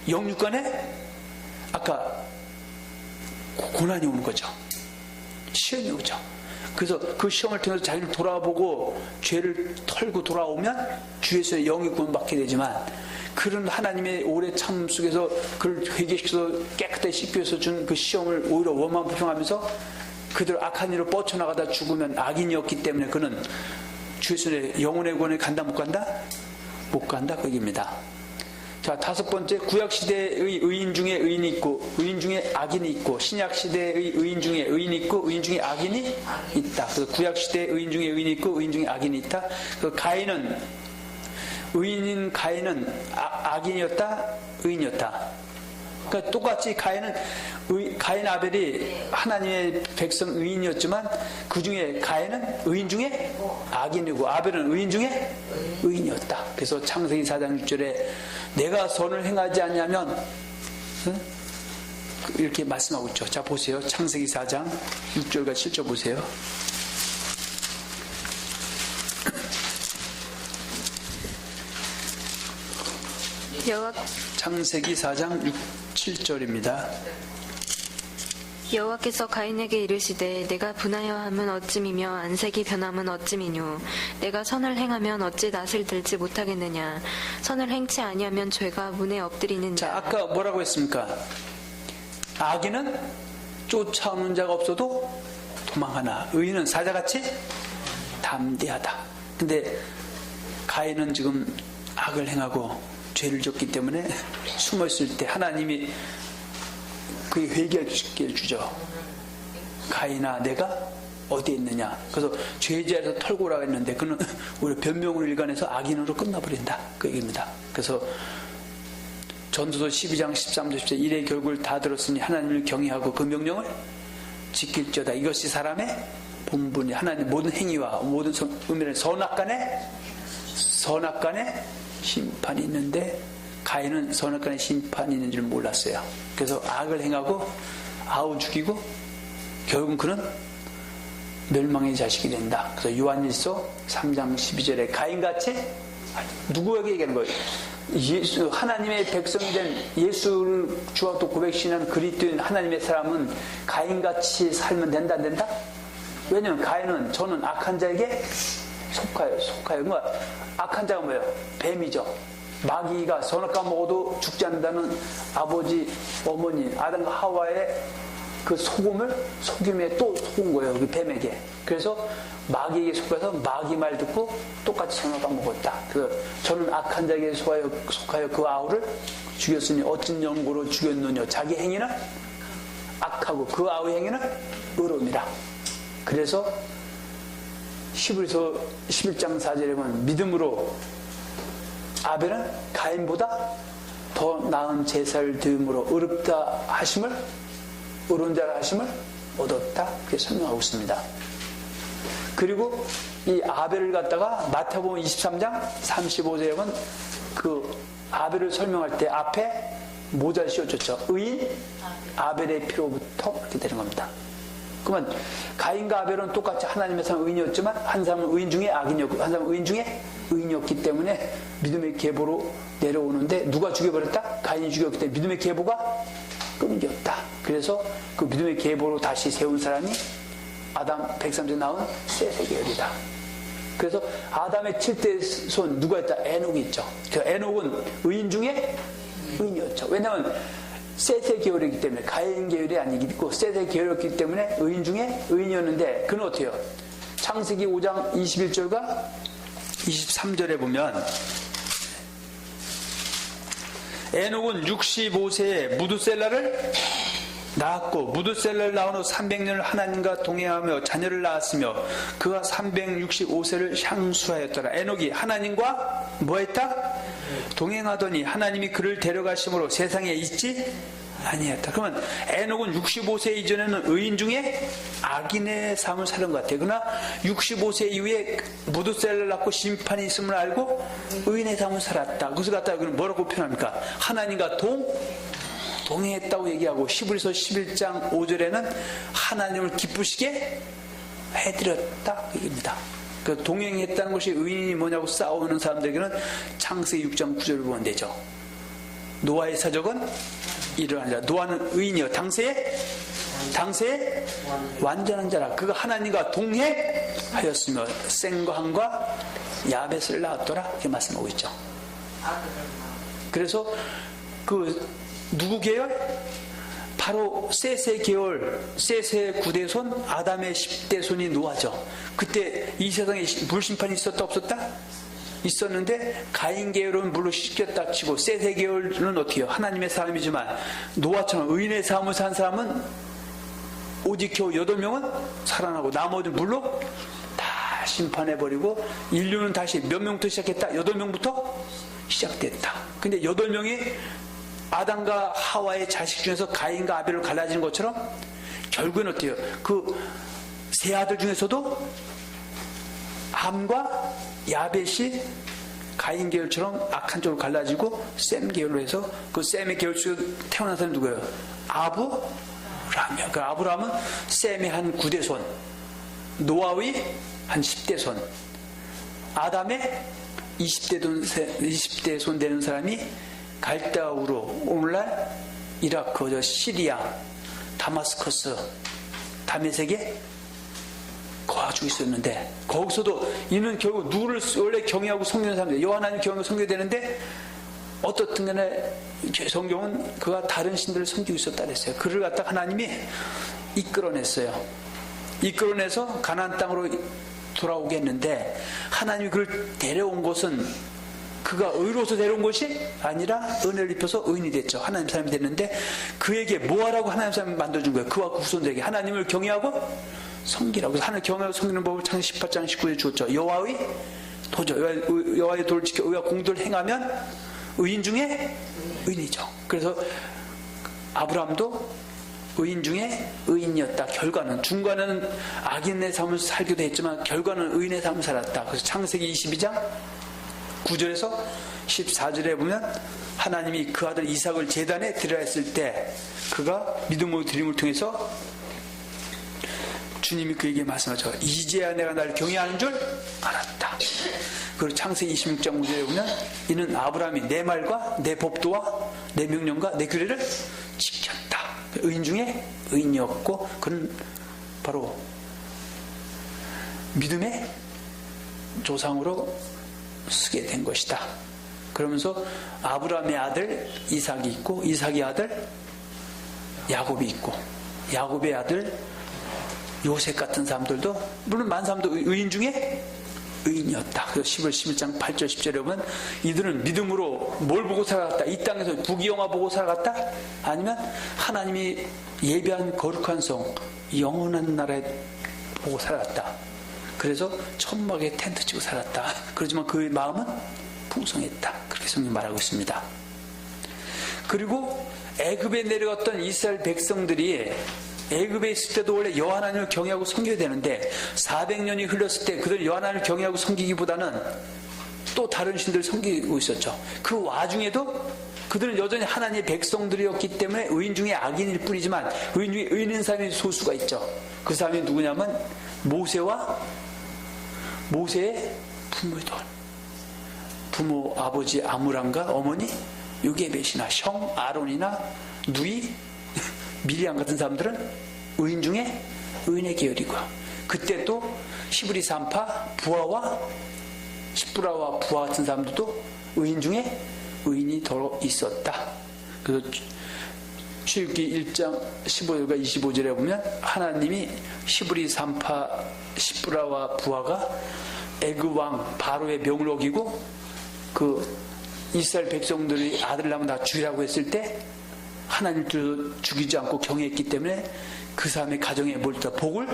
영육간에 아까 고난이 오는 거죠. 시험이 오죠. 그래서 그 시험을 통해서 자기를 돌아보고 죄를 털고 돌아오면 주에서의 영이 구원받게 되지만 그런 하나님의 오래 참 속에서 그를 회개시켜서 깨끗하게 씻겨서 준 그 시험을 오히려 원망 불평하면서 그대로 악한 일로 뻗쳐나가다 죽으면 악인이었기 때문에 그는 주에서의 영혼의 구원에 간다 못 간다? 못 간다 그 얘기입니다. 자, 다섯 번째, 구약시대의 의인 중에 의인이 있고 의인 중에 악인이 있고 신약시대의 의인 중에 의인이 있고 의인 중에 악인이 있다. 그래서 구약시대의 의인 중에 의인이 있고 의인 중에 악인이 있다. 그 의인인 가인은 악인이었다, 의인이었다. 그러니까 똑같이 가인 아벨이 하나님의 백성 의인이었지만 그 중에 가인은 의인 중에 악인이고 아벨은 의인 중에 의인이었다. 그래서 창세기 4장 6절에 내가 선을 행하지 않냐면 이렇게 말씀하고 있죠. 자 보세요. 창세기 4장 6절과 7절 보세요. 창세기 4장 7절입니다.
여호와께서 가인에게 이르시되 내가 분하여 하면 어찌미며 안색이 변함은 어찌미뇨 내가 선을 행하면 어찌 낯을 들지 못하겠느냐 선을 행치 아니하면 죄가 문에 엎드리는
자 아까 뭐라고 했습니까? 악인은 쫓아오는 자가 없어도 도망하나 의인은 사자같이 담대하다. 근데 가인은 지금 악을 행하고 죄를 졌기 때문에 숨어있을 때 하나님이 그의 회개할 기회를 주죠. 가인아 내가 어디에 있느냐. 그래서 죄지에서 털고 오라고 했는데 그는 오히려 변명을 일관해서 악인으로 끝나버린다 그 얘기입니다. 그래서 전도서 12장 13절 14절 이래 결국을 다 들었으니 하나님을 경외하고 그 명령을 지킬지어다. 이것이 사람의 본분이 하나님 모든 행위와 모든 의미는 선악간에 심판이 있는데 가인은 선악간에 심판이 있는 줄 몰랐어요. 그래서 악을 행하고 아우 죽이고 결국은 그는 멸망의 자식이 된다. 그래서 요한일서 3장 12절에 가인같이 누구에게 얘기하는 거예요? 예수 하나님의 백성이 된 예수를 주와 또 고백시는 그리스도인 하나님의 사람은 가인같이 살면 된다 안 된다? 왜냐하면 가인은 저는 악한 자에게 속하여. 그러니까 악한 자가 뭐예요? 뱀이죠. 마귀가 선악과 먹어도 죽지 않는다는 아버지, 어머니, 아담과 하와의 그 속임에 또 속은 거예요. 그 뱀에게. 그래서 마귀에게 속아서 마귀 말 듣고 똑같이 선악과 먹었다. 저는 악한 자에게 속하여 그 아우를 죽였으니 어찌 연고로 죽였느냐. 자기 행위는 악하고 그 아우의 행위는 의로움이라. 그래서 히브리서 11장 4절에 보면 믿음으로 아벨은 가인보다 더 나은 제사를 드림으로 의로운 자라 하심을 얻었다. 그렇게 설명하고 있습니다. 그리고 이 아벨을 갖다가 마태복음 23장 35절에 보면 그 아벨을 설명할 때 앞에 모자를 씌워줬죠. 의인 아벨의 피로부터 이렇게 되는 겁니다. 그러면 가인과 아벨은 똑같이 하나님의 사람 의인이었지만 한 사람은 의인 중에 악인이었고 한 사람은 의인 중에 의인이었기 때문에 믿음의 계보로 내려오는데 누가 죽여버렸다? 가인이 죽였기 때문에 믿음의 계보가 끊겼다. 그래서 그 믿음의 계보로 다시 세운 사람이 아담 103세 나온 셋의 계열이다. 그래서 아담의 7대 손 누가 있다? 에녹이 있죠. 그래서 에녹은 의인 중에 의인이었죠. 왜냐하면 셋의 계열이기 때문에 가인 계열이 아니고 셋의 계열이었기 때문에 의인 중에 의인이었는데 그는 어때요? 창세기 5장 21절과 23절에 보면 에녹은 65세에 무두셀라를 낳았고 무두셀라를 낳은 후 300년을 하나님과 동행하며 자녀를 낳았으며 그가 365세를 향수하였더라. 에녹이 하나님과 뭐했다? 동행하더니 하나님이 그를 데려가심으로 세상에 있지 아니했다. 그러면 에녹은 65세 이전에는 의인 중에 악인의 삶을 사는 것 같아요. 그러나 65세 이후에 무두셀라를 낳고 심판이 있음을 알고 의인의 삶을 살았다. 그것을 갖다가 뭐라고 표현합니까? 하나님과 동행했다고 얘기하고 히브리서 11장 5절에는 하나님을 기쁘시게 해드렸다 얘기입니다. 그 동행했다는 것이 의인이 뭐냐고 싸우는 사람들에게는 창세기 6장 9절을 보면 되죠. 노아의 사적은 이러한 자. 노아는 의인이요 당세에 완전한 자라. 그가 하나님과 동행하였으며 셈과 함과 야벳을 낳았더라 이렇게 말씀하고 있죠. 그래서 그 누구 계열? 바로 셋의 계열, 셋의 9대손, 아담의 10대손이 노아죠. 그때 이 세상에 물심판이 있었다 없었다? 있었는데 가인 계열은 물로 씻겼다 치고 셋의 계열은 어떻게 해요? 하나님의 사람이지만 노아처럼 의인의 삶을 산 사람은 오직 겨우 8명은 살아나고 나머지 물로 다 심판해버리고 인류는 다시 몇 명부터 시작했다? 8명부터 시작됐다. 근데 8명이 아담과 하와의 자식 중에서 가인과 아벨로 갈라지는 것처럼 결국은 어때요? 그 세 아들 중에서도 함과 야벳이 가인 계열처럼 악한 쪽으로 갈라지고 셈 계열로 해서 그 셈의 계열 중에 태어난 사람이 누구예요? 아브라함이야. 그 아브라함은 셈의 한 9대손, 노아의 한 10대손, 아담의 20대손 되는 사람이 갈대아우로 오늘날 이라크, 시리아, 다마스커스, 다메섹에 거하고 있었는데 거기서도 이는 결국 누구를 원래 경외하고 섬기는 사람들 여호와 하나님 경외하고 섬겨야 되는데 어떻든 간에 성경은 그가 다른 신들을 섬기고 있었다 그랬어요. 그를 갖다 하나님이 이끌어냈어요. 이끌어내서 가나안 땅으로 돌아오게 했는데 하나님이 그를 데려온 것은 그가 의로서 데려온 것이 아니라 은혜를 입혀서 의인이 됐죠. 하나님 사람이 됐는데 그에게 뭐하라고 하나님 사람을 만들어준 거예요. 그와 그 후손들에게 하나님을 경외하고 섬기라고. 그래서 하나님을 경외하고 섬기는 법을 창세기 18장 19절에 주었죠. 여호와의 도죠. 여호와의 도를 지켜 의와 공도를 행하면 의인 중에 의인이죠. 그래서 아브라함도 의인 중에 의인이었다. 결과는 중간에는 악인의 삶을 살기도 했지만 결과는 의인의 삶을 살았다. 그래서 창세기 22장 9절에서 14절에 보면 하나님이 그 아들 이삭을 제단에 드리라 했을 때 그가 믿음으로 드림을 통해서 주님이 그에게 말씀하죠. 이제야 내가 나를 경외하는 줄 알았다. 그리고 창세기 26장 5절에 보면 이는 아브라함이 내 말과 내 법도와 내 명령과 내 규례를 지켰다. 의인 중에 의인이었고 그는 바로 믿음의 조상으로 쓰게 된 것이다. 그러면서 아브라함의 아들 이삭이 있고 이삭의 아들 야곱이 있고 야곱의 아들 요셉 같은 사람들도 물론 많은 사람도 의인 중에 의인이었다. 그래서 11장 8절 10절에 보면 이들은 믿음으로 뭘 보고 살아갔다? 이 땅에서 부귀영화 보고 살아갔다? 아니면 하나님이 예비한 거룩한 성 영원한 나라에 보고 살아갔다. 그래서 천막에 텐트 치고 살았다. 그렇지만 그의 마음은 풍성했다. 그렇게 성경이 말하고 있습니다. 그리고 애굽에 내려갔던 이스라엘 백성들이 애굽에 있을 때도 원래 여호와 하나님을 경외하고 섬겨야 되는데 400년이 흘렀을 때 그들 여호와 하나님을 경외하고 섬기기보다는 또 다른 신들을 섬기고 있었죠. 그 와중에도 그들은 여전히 하나님의 백성들이었기 때문에 의인 중에 악인일 뿐이지만 의인 중에 의인인 사람이 소수가 있죠. 그 사람이 누구냐면 모세의 부모이던 부모 아버지 아므람과 어머니 요게벳이나 형 아론이나 누이 미리암 같은 사람들은 의인 중에 의인의 계열이고 그때 또 히브리 산파 부하와 십부라와 부하 같은 사람들도 의인 중에 의인이 더 있었다. 그래서 출애굽기 1장 15절과 25절에 보면 하나님이 히브리 산파 십부라와 부하가 애굽 왕 바로의 명을 어기고 그 이스라엘 백성들이 아들 낳으면 다 죽이라고 했을 때 하나님도 죽이지 않고 경외했기 때문에 그 사람의 가정에 뭘다 복을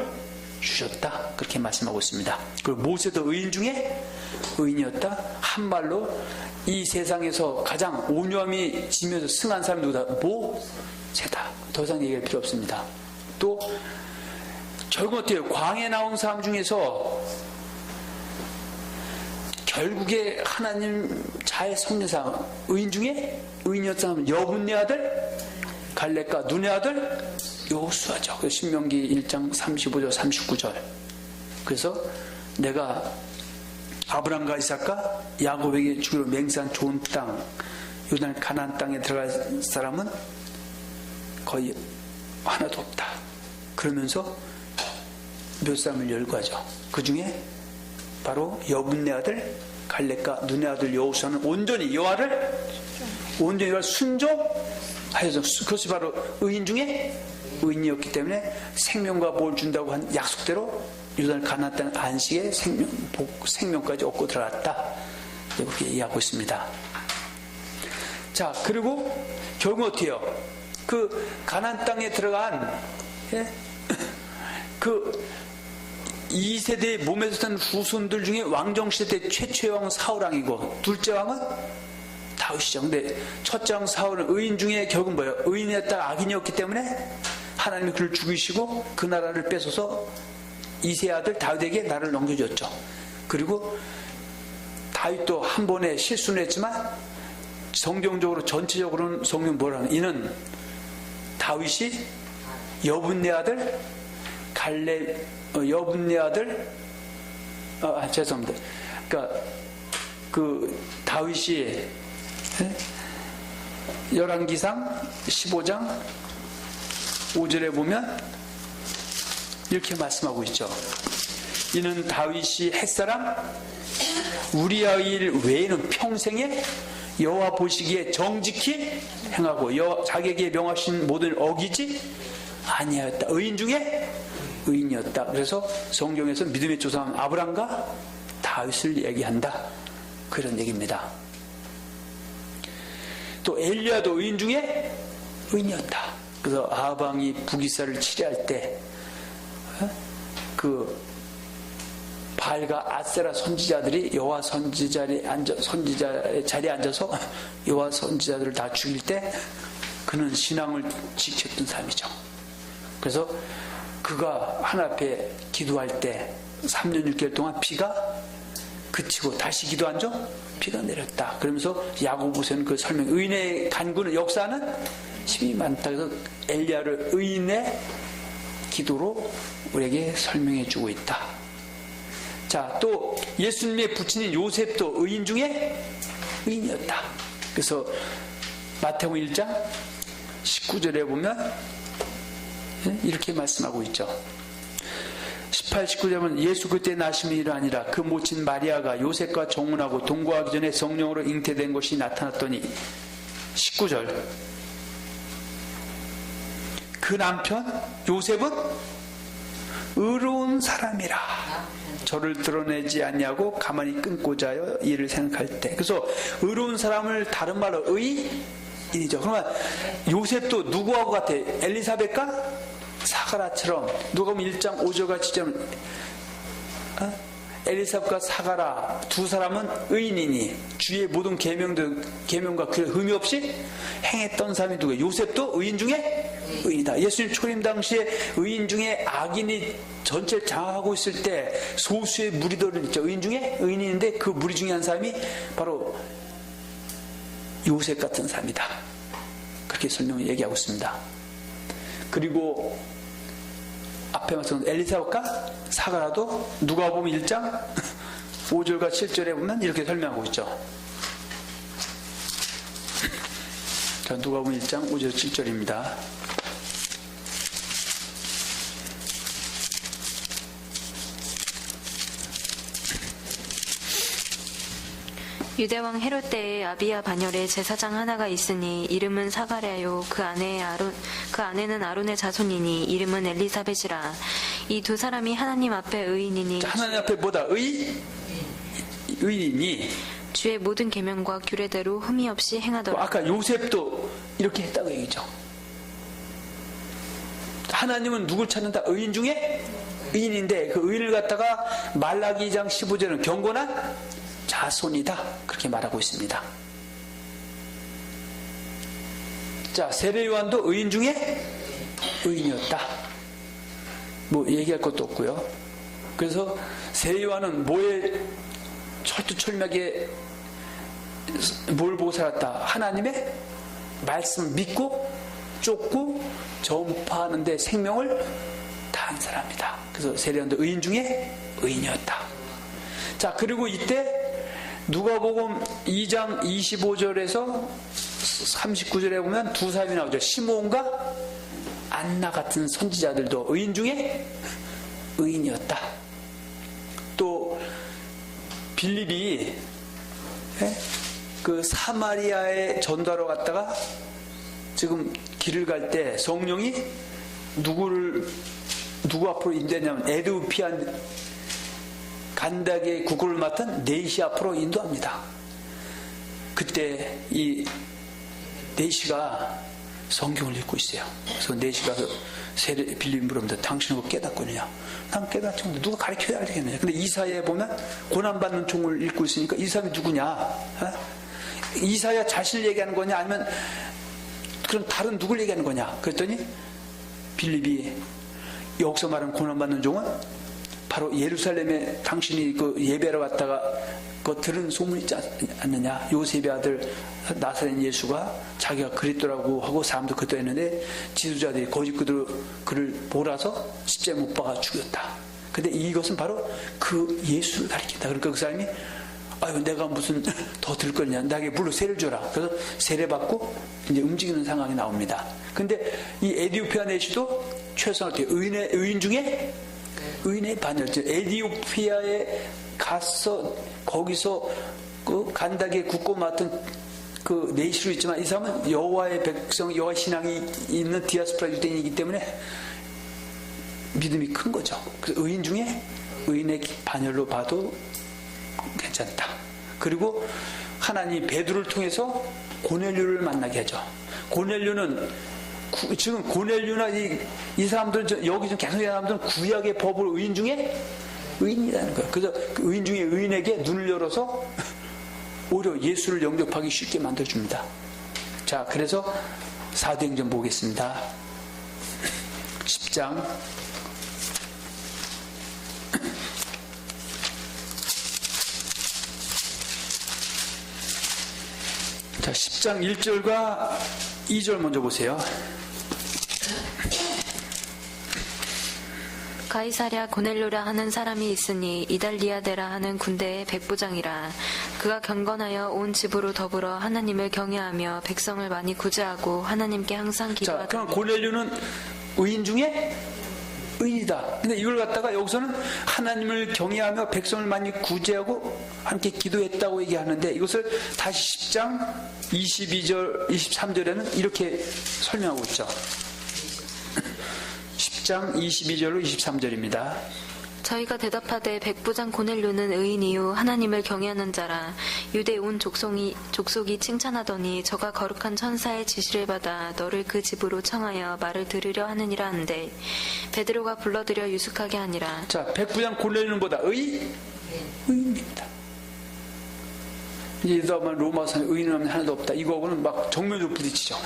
주셨다, 그렇게 말씀하고 있습니다. 그리고 모세도 의인 중에 의인이었다. 한 말로 이 세상에서 가장 온유함이 지면서 승한 사람이 누구다? 모세다. 더 이상 얘기할 필요 없습니다. 또 결국 어때요? 광야에 나온 사람 중에서 결국에 하나님 잘 섬긴 사람, 의인 중에 의인이었던 사람은 여분네 아들 갈렙과 눈의 아들 여호수아죠. 그래서 신명기 1장 35절 39절. 그래서 내가 아브람과 이삭과 야곱에게 주기로 맹세한 좋은 땅, 요단 가나안 땅에 들어갈 사람은 거의 하나도 없다. 그러면서 몇 사람을 열거하죠. 그 중에 바로 여분네 아들 갈렙과 눈의 아들 여호수아는 온전히 여호와를 순종하여서, 그것이 바로 의인 중에 의인이었기 때문에 생명과 복을 준다고 한 약속대로 요단 가나안 땅 안식에 생명까지 얻고 들어갔다, 이렇게 얘기하고 있습니다. 자, 그리고 결국 어떻게 해요? 그 가나안 땅에 들어간 그 2세대의 몸에서 산 후손들 중에 왕정시대 때 최초의 왕은 사울왕이고 둘째 왕은 다윗이죠. 근데 첫째 왕 사울은 의인 중에 결국 뭐예요? 의인이었다가 악인이었기 때문에 하나님이 그를 죽이시고 그 나라를 뺏어서 이세 아들 다윗에게 나라를 넘겨줬죠. 그리고 다윗도 한 번에 실수는 했지만 성경적으로 전체적으로는 성경 뭐라 하는, 이는 다윗이 여분네 아들 갈렙, 여분네 아들 죄송합니다. 그러니까 그 다윗이 열왕기상 15장 5절에 보면 이렇게 말씀하고 있죠. 이는 다윗이 햇사람 우리아의 일 외에는 평생에 여호와 보시기에 정직히 행하고 자기에게 명하신 모든 어기지 아니하였다. 의인 중에 의인이었다. 그래서 성경에서 믿음의 조상 아브람과 다윗을 얘기한다, 그런 얘기입니다. 또 엘리야도 의인 중에 의인이었다. 그래서 아방이 북이사를 치리할 때 그 바알과 아세라 선지자들이 여호와 선지자의 자리에 앉아서 여호와 선지자들을 다 죽일 때 그는 신앙을 지켰던 사람이죠. 그래서 그가 하나님 앞에 기도할 때 3년 6개월 동안 비가 그치고 다시 기도한죠? 비가 내렸다. 그러면서 야고보서는 그 설명, 의인의 간구는 역사는 힘이 많다. 그래서 엘리야를 의인의 기도로 우리에게 설명해 주고 있다. 자, 또 예수님의 부친인 요셉도 의인 중에 의인이었다. 그래서 마태복음 1장 19절에 보면 이렇게 말씀하고 있죠. 18, 19절에 보면 예수 그때 나심이 일 아니라 그 모친 마리아가 요셉과 정혼하고 동거하기 전에 성령으로 잉태된 것이 나타났더니 19절 그 남편 요셉은 의로운 사람이라 저를 드러내지 않냐고 가만히 끊고자 하여 이를 생각할 때, 그래서 의로운 사람을 다른 말로 의인이죠. 그러면 요셉도 누구하고 같아? 엘리사벳과 사가라처럼, 누가 보면 1장 5절과 7절 엘리사벳과 사가라 두 사람은 의인이니 주의 모든 계명과 그 흠이 없이 행했던 사람이 누구예요? 요셉도 의인 중에 의인이다. 예수님 초림 당시에 의인 중에 악인이 전체를 장악하고 있을 때 소수의 무리들은 있죠. 의인 중에 의인인데 그 무리 중에 한 사람이 바로 요셉 같은 사람이다. 그렇게 설명을 얘기하고 있습니다. 그리고 앞에 말씀한 엘리사벳과 사가라도 누가 보면 1장 5절과 7절에 보면 이렇게 설명하고 있죠. 자, 누가 보면 1장 5절 7절입니다.
유대왕 헤롯 때에 아비야 반열에 제사장 하나가 있으니 이름은 사가랴요 그 아내는 아론의 자손이니 이름은 엘리사벳이라. 이 두 사람이 하나님 앞에 의인이니
하나님 앞에 뭐다? 의인이니
주의 모든 계명과 규례대로 흠이 없이 행하더라.
아까 요셉도 이렇게 했다고 얘기죠. 하나님은 누굴 찾는다? 의인 중에 의인인데 그 의인을 갖다가 말라기 2장 15절은 경건한 자손이다 그렇게 말하고 있습니다. 자, 세례 요한도 의인 중에 의인이었다. 뭐 얘기할 것도 없고요. 그래서 세례 요한은 뭐에 철두철미하게 뭘 보고 살았다? 하나님의 말씀을 믿고 쫓고 전파하는데 생명을 다한 사람이다. 그래서 세례요한도 의인 중에 의인이었다. 자, 그리고 이때 누가복음 2장 25절에서 39절에 보면 두 사람이 나오죠. 시므온과 안나 같은 선지자들도 의인 중에 의인이었다. 또 빌립이 그 사마리아에 전도하러 갔다가 지금 길을 갈 때 성령이 누구 앞으로 인도했냐면 에드오피안 간다게 국호를 맡은 네시 앞으로 인도합니다. 그때 이 네시가 성경을 읽고 있어요. 그래서 네시가 빌립이 물어봅니다. 당신은 깨닫거든요. 난 깨닫지 못해. 누가 가르쳐야 되겠느냐. 근데 이사야에 보면 고난받는 종을 읽고 있으니까 이 사람이 누구냐? 이사야 자신을 얘기하는 거냐? 아니면 그럼 다른 누굴 얘기하는 거냐? 그랬더니 빌립이 여기서 말하는 고난받는 종은 바로 예루살렘에 당신이 그 예배하러 갔다가 그 들은 소문 있지 않느냐? 요셉의 아들 나사렛 예수가 자기가 그리스도라고 하고 사람도 그랬다 했는데 지도자들이 거짓 그를 몰아서 십자가에 못 박아 죽였다. 근데 이것은 바로 그 예수를 가리킨다. 그러니까 그 사람이 아유 내가 무슨 더 들을 거냐? 나에게 물로 세를 줘라. 그래서 세례 받고 이제 움직이는 상황이 나옵니다. 근데 이 에디오피아 내시도 최선을 다해 의인 중에 의인의 반열죠. 에디오피아에 가서 거기서 그 간다게 국고 맡은 그 내시로 있지만 이 사람은 여호와의 백성, 여호와 신앙이 있는 디아스포라 유대인이기 때문에 믿음이 큰 거죠. 그래서 의인 중에 의인의 반열로 봐도 괜찮다. 그리고 하나님 베드로를 통해서 고넬료를 만나게 하죠. 고넬료는 지금 고넬료나 이 사람들 여기 좀 계속 있는 사람들은 구약의 법을 의인 중에 의인이라는 거예요. 그래서 그 의인 중에 의인에게 눈을 열어서 오히려 예수를 영접하기 쉽게 만들어줍니다. 자, 그래서 사도행전 보겠습니다. 10장 자, 10장 1절과 2절 먼저 보세요.
가이사랴 고넬료라 하는 사람이 있으니 이달리아데라 하는 군대의 백부장이라. 그가 경건하여 온 집으로 더불어 하나님을 경외하며 백성을 많이 구제하고 하나님께 항상 기도하다.
자, 그럼 고넬료는 의인 중에 의인이다. 근데 이걸 갖다가 여기서는 하나님을 경외하며 백성을 많이 구제하고 함께 기도했다고 얘기하는데 이것을 다시 10장 22절, 23절에는 이렇게 설명하고 있죠. 10장 22절로 23절입니다.
저희가 대답하되 백부장 고넬료는 의인이요 하나님을 경외하는 자라. 유대 온 족속이 칭찬하더니 저가 거룩한 천사의 지시를 받아 너를 그 집으로 청하여 말을 들으려 하느니라 한데 베드로가 불러들여 유숙하게 하니라.
자, 백부장 고넬료는 뭐다? 의인입니다. 이제 이러다만 로마서는 의인은 하나도 없다. 이거하고는 막 정면으로 부딪히죠.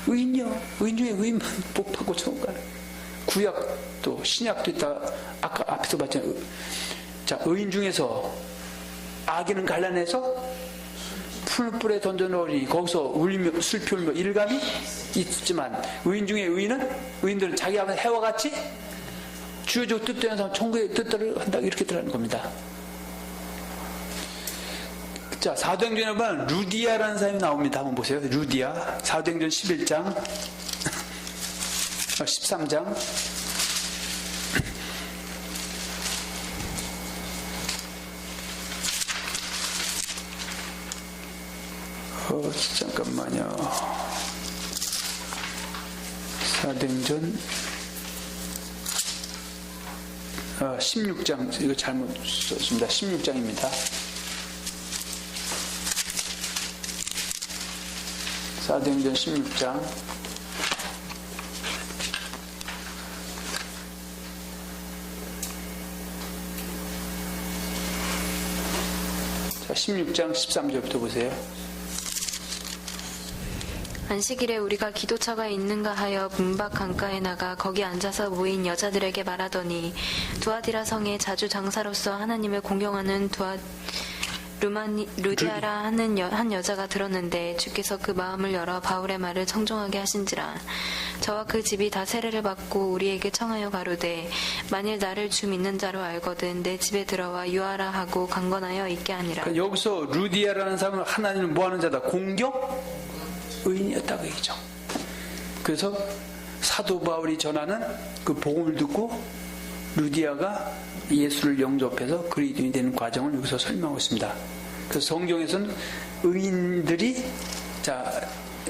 의인이요. 의인 중에 의인만 복받고 처음가는 구약도 신약도 있다. 아까 앞에서 봤잖아요. 자, 의인 중에서 아기는 갈라내서 푸른 뿔에 던져놓으니 거기서 울며 슬피 울며 일감이 있지만 의인 중에 의인들은 자기 앞에 해와 같이 주어지고 뜻대로 사람 천국의 뜻대로 한다 이렇게 들어가는 겁니다. 자, 사도행전에 보면 루디아라는 사람이 나옵니다. 한번 보세요. 루디아. 사도행전 11장 13장 잠깐만요. 사도행전 16장 이거 잘못 썼습니다. 16장입니다. 사도행전 16장. 자, 16장 13절부터 보세요.
안식일에 우리가 기도처가 있는가 하여 문밖 강가에 나가 거기 앉아서 모인 여자들에게 말하더니 두아디라 성에 자주 장사로서 하나님을 공경하는 루디아라 하는 한 여자가 들었는데 주께서 그 마음을 열어 바울의 말을 청종하게 하신지라. 저와 그 집이 다 세례를 받고 우리에게 청하여 가로되 만일 나를 주 믿는 자로 알거든 내 집에 들어와 유하라 하고 강건하여 있게 하니라.
그러니까 여기서 루디아라는 사람은 하나님을 뭐하는 자다? 공경? 의인이었다고 얘기죠. 그래서 사도 바울이 전하는 그 복음을 듣고 루디아가 예수를 영접해서 그리스도인이 되는 과정을 여기서 설명하고 있습니다. 그래서 성경에서는 의인들이, 자,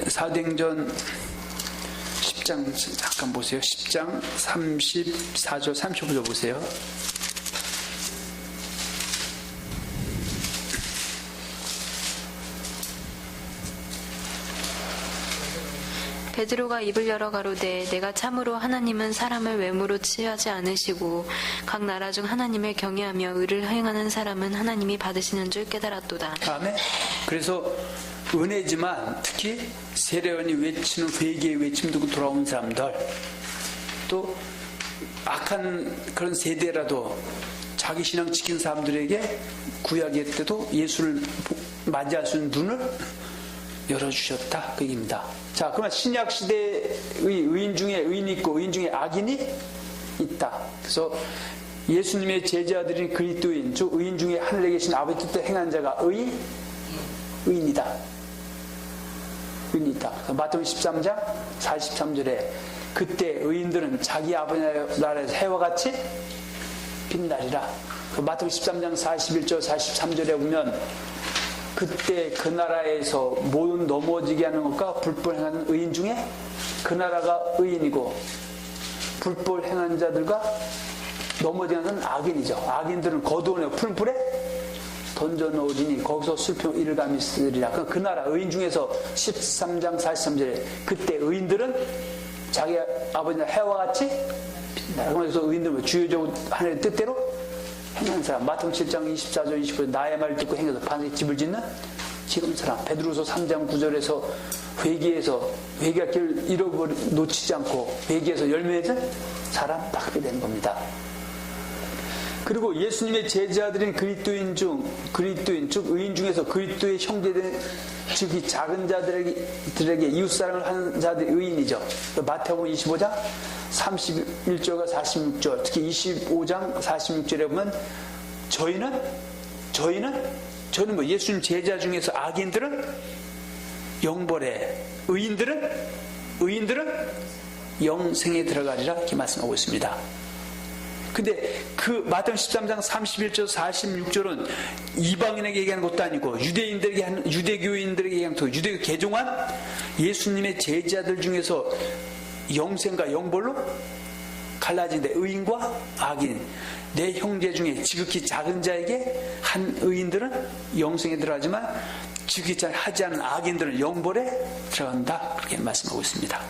사도행전 10장 잠깐 보세요. 10장 34절 35절 보세요.
베드로가 입을 열어 가로되 내가 참으로 하나님은 사람을 외모로 취하지 않으시고 각 나라 중 하나님을 경외하며 의를 행하는 사람은 하나님이 받으시는 줄 깨달았도다.
아멘. 그래서 은혜지만 특히 세례원이 외치는 회개의 외침 듣고 돌아온 사람들, 또 악한 그런 세대라도 자기 신앙 지킨 사람들에게 구약의 때도 예수를 맞이할 수 있는 눈을 열어주셨다 그 얘기입니다. 자, 그러면 신약시대의 의인 중에 의인이 있고 의인 중에 악인이 있다. 그래서 예수님의 제자들인 그리스도인, 즉 의인 중에 하늘에 계신 아버지 뜻대로 행한 자가 의인이다. 의인이다. 마태복음 13장 43절에 그때 의인들은 자기 아버지 나라에서 해와 같이 빛나리라. 마태복음 13장 41절 43절에 보면 그때 그 나라에서 모든 넘어지게 하는 것과 불법 행하는 의인 중에 그 나라가 의인이고 불법 행한 자들과 넘어지게 하는 악인이죠. 악인들은 거두어내 풀불에 던져놓으리니 거기서 슬픔 이를 감이 있으리라. 그 나라 의인 중에서 13장 43절에 그때 의인들은 자기 아버지나 해와 같이 빛나라. 그래서 의인들은 주여적 하늘의 뜻대로 행하는 사람. 마태복음 7장 24절 25절 나의 말을 듣고 행해서 반드시 집을 짓는 지금 사람. 베드로서 3장 9절에서 회개할 길을 놓치지 않고 회개해서 열매 맺은 사람 딱 그렇게 되는 겁니다. 그리고 예수님의 제자들인 그리스도인 즉 의인 중에서 그리스도의 형제된 즉 이 작은 자들에게 이웃사랑을 하는 자들이 의인이죠. 마태복음 25장 31절과 46절, 특히 25장 46절에 보면 저희는 뭐 예수님 제자 중에서 악인들은 영벌에, 의인들은 영생에 들어가리라 이렇게 말씀하고 있습니다. 근데 그 마태복음 13장 31절 46절은 이방인에게 얘기하는 것도 아니고 유대교인들에게 얘기하는 것도, 유대교 개종한 예수님의 제자들 중에서 영생과 영벌로 갈라진데 의인과 악인, 내 형제 중에 지극히 작은 자에게 한 의인들은 영생에 들어가지만 지극히 하지 않은 악인들은 영벌에 들어간다 그렇게 말씀하고 있습니다.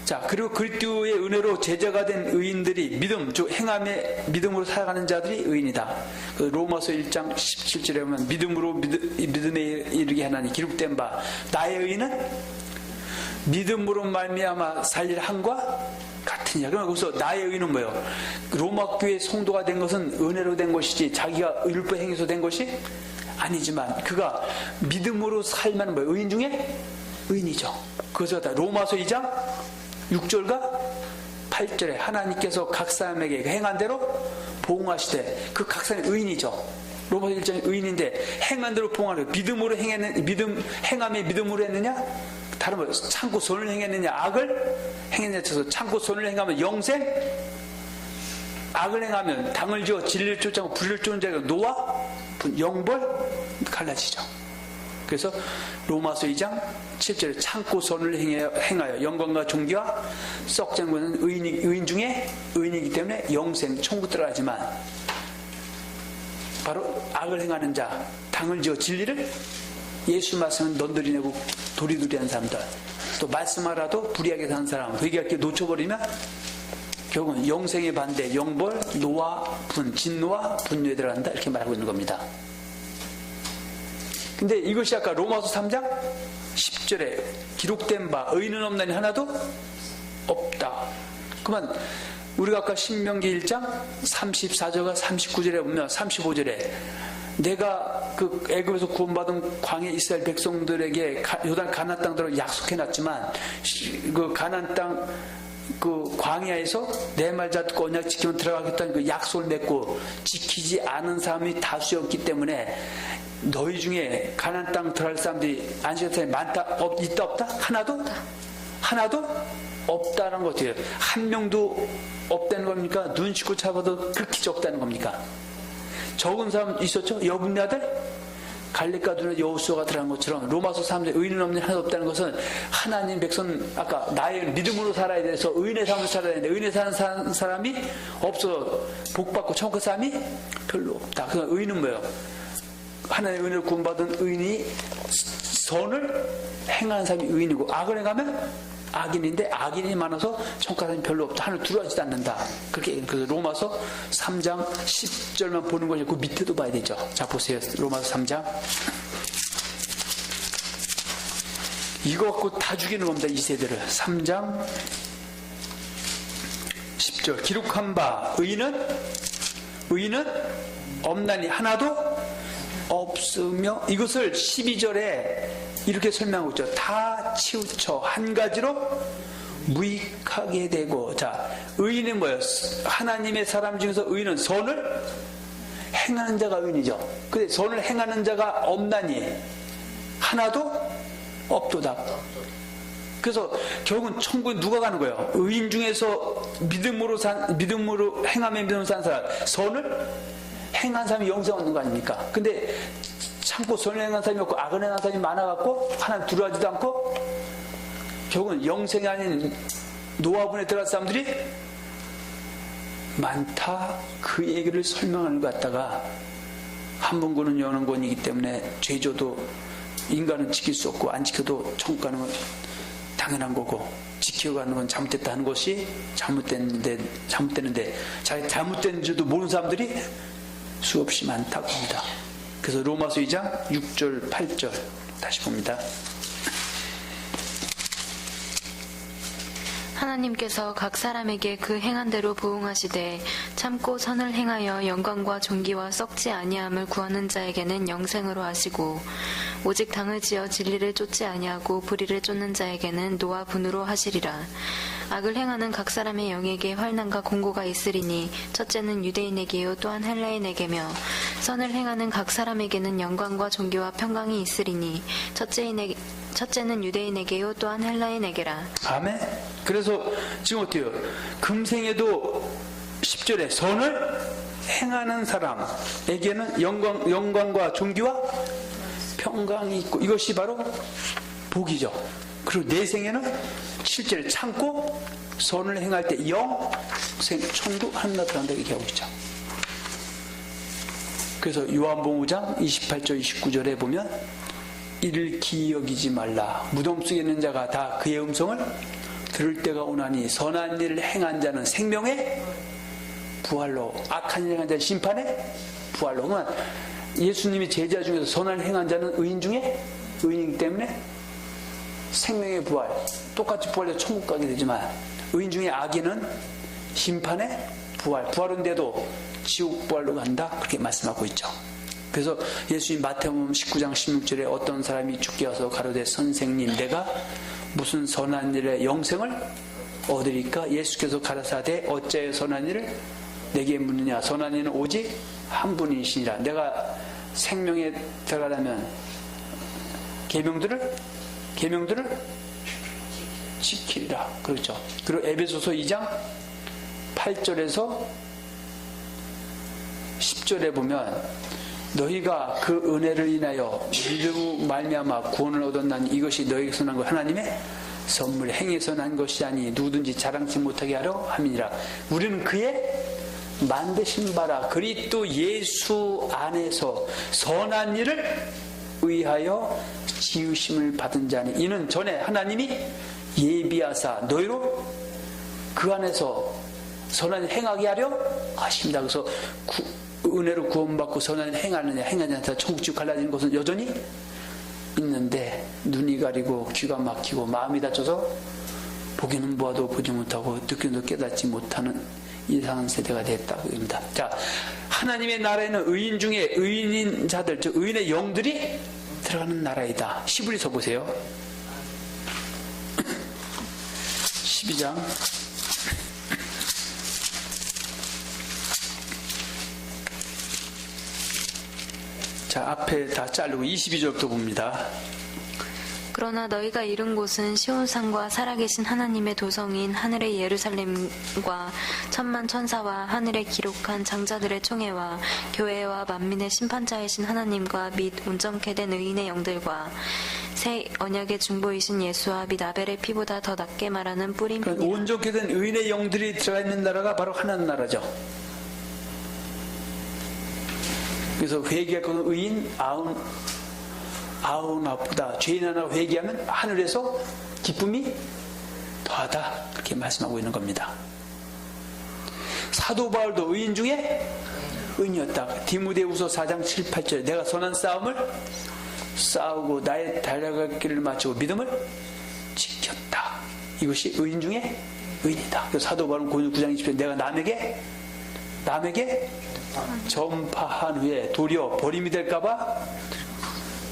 자, 그리고 그리스도의 은혜로 제자가 된 의인들이 즉 행함의 믿음으로 살아가는 자들이 의인이다. 그 로마서 1장 17절에 보면 믿음으로 믿음에 이르게 하나니 기록된 바 나의 의인은 믿음으로 말미암아 살릴 한과 같으냐. 그럼 거기서 나의 의인은 뭐예요? 로마 교회 성도가 된 것은 은혜로 된 것이지 자기가 율법 행해서 된 것이 아니지만 그가 믿음으로 살면 뭐예요? 의인 중에 의인이죠. 그것을 다 로마서 2장 6절과 8절에 하나님께서 각 사람에게 행한 대로 보응하시되 그 각 사람이 의인이죠. 로마서 1장이 의인인데 행한 대로 보응하는 믿음으로 행함에 믿음으로 했느냐? 다른 말 참고 선을 행했느냐? 악을 행했느냐? 쳐서 참고 선을 행하면 영생, 악을 행하면 당을 지어 진리를 쫓아고 불의를 쫓는 자가 노아, 영벌 갈라지죠. 그래서 로마서 2장 7절에 참고 선을 행하여 영광과 존귀와 썩지 않는 의인 중에 의인이기 때문에 영생 천국 들어가지만 바로 악을 행하는 자 당을 지어 진리를 예수 말씀은 넌들이 내고 도리도리한 사람들, 또 말씀하라도 불의하게 사는 사람, 회개할 놓쳐버리면 결국은 영생의 반대, 영벌, 노와 분, 진노와 분노에 들어간다, 이렇게 말하고 있는 겁니다. 근데 이것이 아까 로마서 3장 10절에 기록된 바 의인은 없나니 하나도 없다. 그러면 우리가 아까 신명기 1장 34절과 39절에 보면 35절에 내가 그 애굽에서 구원받은 광야 이스라엘 백성들에게 요단 가나안 땅들을 약속해놨지만 그 가나안 땅 그 광야에서 내 말 잘 듣고 언약 지키면 들어가겠다는 그 약속을 맺고 지키지 않은 사람이 다수였기 때문에 너희 중에 가나안 땅 들어갈 사람들이 안식일 사람이 많다, 있다 없다? 하나도 없다는 것이에요. 한 명도 없다는 겁니까? 눈 씻고 잡아도 그렇게 적다는 겁니까? 적은 사람 있었죠? 여분네 아들 갈렙과 누나 여호수아가 들어간 것처럼 로마서 3장 의인은 없는 하나도 없다는 것은 하나님 백성 아까 나의 믿음으로 살아야 돼서 의인의 삶을 살아야 되는데 의인의 사는 사람이 없어 복받고 천국 사람이 별로 없다. 그래서 의인은 뭐예요? 하나님의 은혜를 구원받은 의인이 선을 행하는 사람이 의인이고 악을 행하면 악인인데 악인이 많아서 천국 사람이 별로 없다. 하늘 들어가지도 않는다. 그렇게 그래서 로마서 3장 10절만 보는 것이 그 밑에도 봐야 되죠. 자 보세요. 로마서 3장 이거 갖고 다 죽이는 겁니다. 이 세대를. 3장 10절 기록한 바 의인은 없나니 하나도 없으며 이것을 12절에 이렇게 설명하고 있죠. 다 치우쳐 한 가지로 무익하게 되고. 자, 의인은 뭐예요? 하나님의 사람 중에서 의인은 선을 행하는 자가 의인이죠. 근데 선을 행하는 자가 없나니 하나도 없도다. 그래서 결국은 천국에 누가 가는 거예요? 의인 중에서 믿음으로 행하며 믿음으로 사는 사람, 선을 행한 사람이 영생 얻는 거 아닙니까? 근데 참고 선을 행한 사람이 없고 악을 행한 사람이 많아갖고 하나님 두려워하지도 않고 결국은 영생이 아닌 노아분에 들어간 사람들이 많다. 그 얘기를 설명하는 것 같다가 한 번 구는 여는 권이기 때문에 죄져도 인간은 지킬 수 없고 안 지켜도 천국 가는 건 당연한 거고 지켜가는 건 잘못됐다는 것이 잘못됐는데 자기 잘못된 줄도 모르는 사람들이 수없이 많다고 합니다. 그래서 로마서 2장 6절 8절 다시 봅니다.
하나님께서 각 사람에게 그 행한 대로 부응하시되 참고 선을 행하여 영광과 존귀와 썩지 아니함을 구하는 자에게는 영생으로 하시고 오직 당을 지어 진리를 쫓지 아니하고 불의를 쫓는 자에게는 노와 분으로 하시리라. 악을 행하는 각 사람의 영에게 환난과 공고가 있으리니 첫째는 유대인에게요 또한 헬라인에게며 선을 행하는 각 사람에게는 영광과 존귀와 평강이 있으리니 첫째는 유대인에게요 또한 헬라인에게라.
아멘. 그래서 지금 어때요? 금생에도 10절에 선을 행하는 사람에게는 영광과 존귀와 평강이 있고 이것이 바로 복이죠. 그리고 내생에는 실제로 참고 선을 행할 때 영생 천국 하늘나라 들어간다 이렇게 하고 있죠. 그래서 요한복음 5장 28절 29절에 보면 이를 기여기지 말라. 무덤 속에 있는 자가 다 그의 음성을 들을 때가 오나니 선한 일을 행한 자는 생명의 부활로 악한 일을 행한 자는 심판의 부활로. 그러면 예수님이 제자 중에서 선한 일을 행한 자는 의인 중에 의인이기 때문에 생명의 부활 똑같이 부활해서 천국 가게 되지만 의인 중에 악인은 심판의 부활인데도 지옥 부활로 간다 그렇게 말씀하고 있죠. 그래서 예수님 마태복음 19장 16절에 어떤 사람이 죽게 와서 가로되 선생님 내가 무슨 선한 일에 영생을 얻으리까? 예수께서 가라사대 어찌하여 선한 일을 내게 묻느냐? 선한 일은 오직 한 분이시니라. 내가 생명에 들어가려면 계명들을 지키리라. 그렇죠. 그리고 에베소서 2장 8절에서 10절에 보면 너희가 그 은혜를 인하여 믿음으로 말미암아 구원을 얻었나니 이것이 너희에게서 난 것 하나님의 선물 행해서 난 것이 아니 누구든지 자랑치 못하게 하려 함이니라. 우리는 그의 만드신 바라 그리스도 예수 안에서 선한 일을 위하여 지으심을 받은 자니 이는 전에 하나님이 예비하사 너희로 그 안에서 선한 행하게 하려 하십니다. 그래서 은혜로 구원받고 선한 행하느냐 행하느냐 천국집 갈라지는 것은 여전히 있는데 눈이 가리고 귀가 막히고 마음이 다쳐서 보기는 보아도 보지 못하고 듣기도 깨닫지 못하는 이상한 세대가 됐다고 합니다. 자, 하나님의 나라에는 의인 중에 의인인 자들, 즉 의인의 영들이 들어가는 나라이다. 히브리서 보세요. 12장 자, 앞에 다 자르고 22절부터 봅니다.
그러나 너희가 이른 곳은 시온산과 살아계신 하나님의 도성인 하늘의 예루살렘과 천만 천사와 하늘에 기록한 장자들의 총회와 교회와 만민의 심판자이신 하나님과 및 온전케 된 의인의 영들과 새 언약의 중보이신 예수와 및 아벨의 피보다 더 낫게 말하는 뿌림이니라.
그러니까 온전케 된 의인의 영들이 들어가 있는 나라가 바로 하나님 나라죠. 그래서 회개할 것은 의인 아우나보다 죄인 하나 회개하면 하늘에서 기쁨이 더하다, 그렇게 말씀하고 있는 겁니다. 사도 바울도 의인 중에 의인이었다. 디모데후서 4장 7, 8절에 내가 선한 싸움을 싸우고 나의 달려갈 길을 마치고 믿음을 지켰다. 이것이 의인 중에 의인이다. 그래서 사도 바울은 고린도 9장 20절에 내가 남에게 전파한 후에 도리어 버림이 될까봐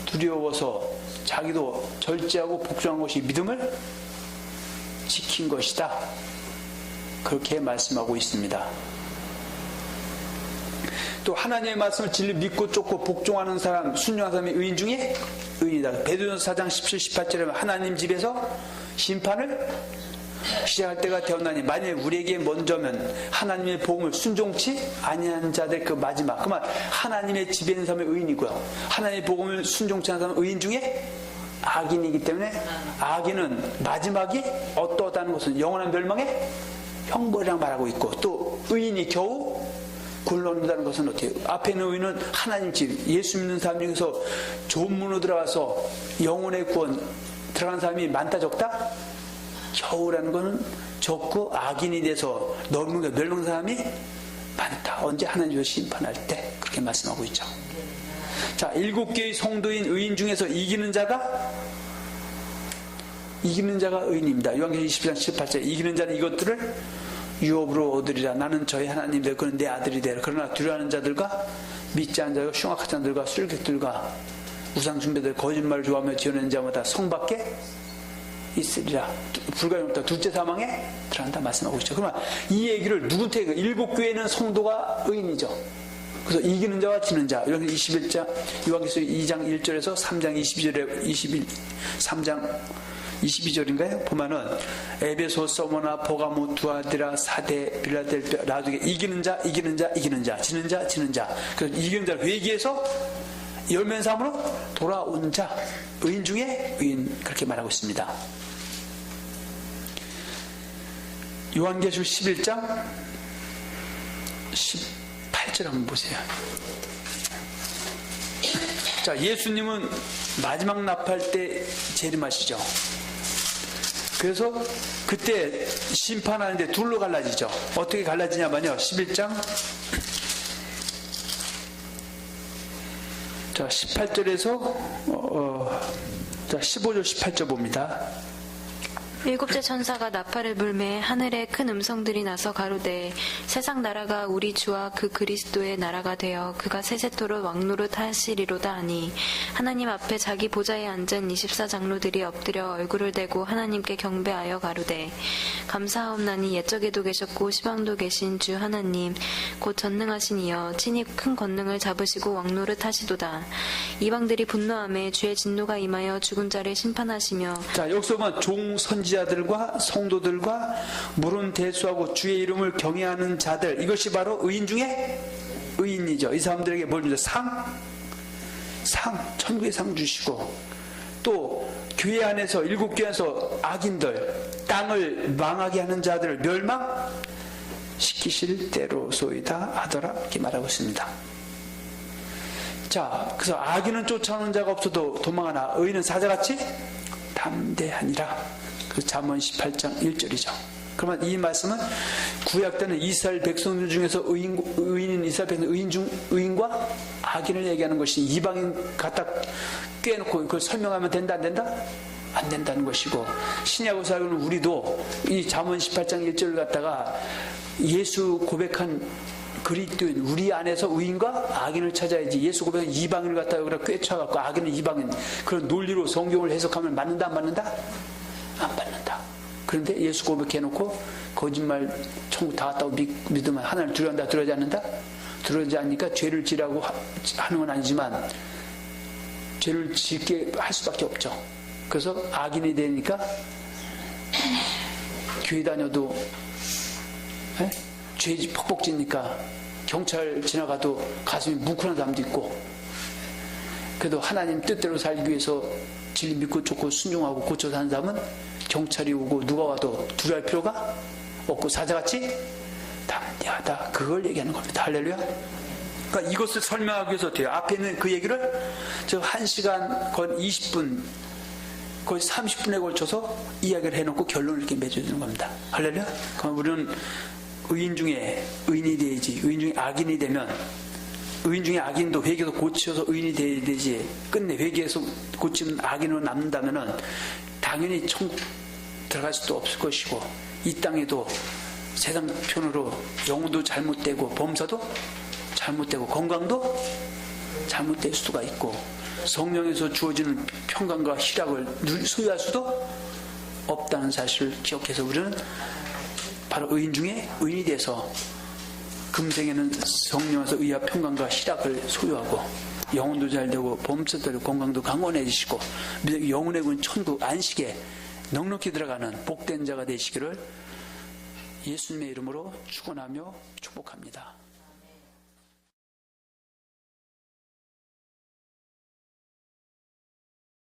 두려워서 자기도 절제하고 복종한 것이 믿음을 지킨 것이다. 그렇게 말씀하고 있습니다. 또 하나님의 말씀을 진리 믿고 쫓고 복종하는 사람, 순종하는 사람이 의인 중에 의인이다. 베드로전서 4장 17, 18절에 하나님 집에서 심판을 시작할 때가 되었나니 만일 우리에게 먼저면 하나님의 복음을 순종치 아니한 자들 그 마지막, 그만 하나님의 집에 있는 사람의 의인이고요, 하나님의 복음을 순종치 않은 사람은 의인 중에 악인이기 때문에 악인은 마지막이 어떠하다는 것은 영원한 멸망의 형벌이라고 말하고 있고, 또 의인이 겨우 굴러온다는 것은 어떻게 해요? 앞에 있는 의인은 하나님 집, 예수 믿는 사람 중에서 좋은 문으로 들어가서 영혼의 구원 들어간 사람이 많다 적다? 겨우라는 것은 적고 악인이 돼서 넓은 멸망 사람이 많다. 언제 하나님께서 심판할 때 그렇게 말씀하고 있죠. 자, 7개의 성도인 의인 중에서 이기는 자가 의인입니다. 요한계시록 20장 18절 이기는 자는 이것들을 유업으로 얻으리라. 나는 저희 하나님 될 그는 내 아들이 되라. 그러나 두려워하는 자들과 믿지 않는 자들과 흉악한 자들과 술객들과 우상 숭배들 거짓말을 좋아하며 지어내는 자마다 성 밖에 있으리라. 불가능 없다. 둘째 사망에 들어간다 말씀하고 있죠. 그러면 이 얘기를 누구한테 7교회는 성도가 의인이죠. 그래서 이기는 자와 지는 자, 이렇게 21장 요한계시록 2장 1절에서 3장 22절에 3장 22절인가요? 보면은 에베소, 서머나, 보가모, 두아디라, 사대, 빌라델피아, 라두게 이기는 자, 지는 자. 그래서 이기는 자를 회개해서 열면삼으로 돌아온 자, 의인 중에 의인, 그렇게 말하고 있습니다. 요한계시록 11장 18절 한번 보세요. 자, 예수님은 마지막 납할 때 재림하시죠. 그래서 그때 심판하는데 둘로 갈라지죠. 어떻게 갈라지냐면요, 11장 자 18절에서 15절 18절 봅니다.
일곱째 천사가 나팔을 불매 하늘에 큰 음성들이 나서 가로되 세상 나라가 우리 주와 그 그리스도의 나라가 되어 그가 세세토록 왕노릇 하시리로다 하니 하나님 앞에 자기 보좌에 앉은 24장로들이 엎드려 얼굴을 대고 하나님께 경배하여 가로되 감사하옵나니 옛적에도 계셨고 시방도 계신 주 하나님 곧 전능하신 이여 친히 큰 권능을 잡으시고 왕노릇 하시도다. 이방들이 분노하며 주의 진노가 임하여 죽은 자를 심판하시며.
자, 여기서 보면 종선지자들과 성도들과 물은 대수하고 주의 이름을 경외하는 자들, 이것이 바로 의인 중에 의인이죠. 이 사람들에게 뭘 주죠? 천국의 상 주시고, 또 교회 안에서 7교회 안에서 악인들, 땅을 망하게 하는 자들을 멸망시키실 때로소이다 하더라, 이렇게 말하고 있습니다. 자, 그래서 악인은 쫓아오는 자가 없어도 도망하나 의인은 사자같이 담대하니라. 그 잠언 18장 1절이죠. 그러면 이 말씀은 구약 때는 이스라엘 백성들 중에서 의인인 이스라엘 백성 의인과 악인을 얘기하는 것이 이방인 갖다 꿰놓고 그걸 설명하면 된다 안 된다? 안 된다는 것이고, 신약을 살고는 우리도 이 잠언 18장 1절을 갖다가 예수 고백한 그리스도인 우리 안에서 의인과 악인을 찾아야지, 예수 고백한 이방인을 갖다가 꿰쳐갖고 악인은 이방인 그런 논리로 성경을 해석하면 맞는다 안 맞는다? 안 맞는다. 그런데 예수 고백해놓고 거짓말 천국 다 왔다고 믿으면 하나님 두려워한다 두려워하지 않는다? 두려워하지 않으니까 죄를 지라고 하는 건 아니지만 죄를 짓게 할 수밖에 없죠. 그래서 악인이 되니까 교회 다녀도 죄 퍽퍽 짓니까 경찰 지나가도 가슴이 뭉클한 사람도 있고, 그래도 하나님 뜻대로 살기 위해서 진리 믿고 쫓고 순종하고 고쳐 사는 사람은 경찰이 오고 누가 와도 두려워할 필요가 없고 사자같이 담대하다, 그걸 얘기하는 겁니다. 할렐루야. 그러니까 이것을 설명하기 위해서 어때요? 앞에 있는 그 얘기를 저 1시간 거의 20분 거의 30분에 걸쳐서 이야기를 해놓고 결론을 이렇게 맺어주는 겁니다. 할렐루야. 그럼 우리는 의인 중에 의인이 되야지, 의인 중에 악인이 되면, 의인 중에 악인도 회개해서 고쳐서 의인이 돼야 되지, 끝내 회개해서 고치면 악인으로 남는다면은 당연히 천국 들어갈 수도 없을 것이고, 이 땅에도 세상 편으로 영혼도 잘못되고 범사도 잘못되고 건강도 잘못될 수가 있고, 성령에서 주어지는 평강과 희락을 소유할 수도 없다는 사실을 기억해서 우리는 바로 의인 중에 의인이 돼서 금생에는 성령에서 의와 평강과 희락을 소유하고 영혼도 잘되고 범사도 되고 건강도 강건해지시고 영혼의 군 천국 안식에 넉넉히 들어가는 복된 자가 되시기를 예수님의 이름으로 축원하며 축복합니다.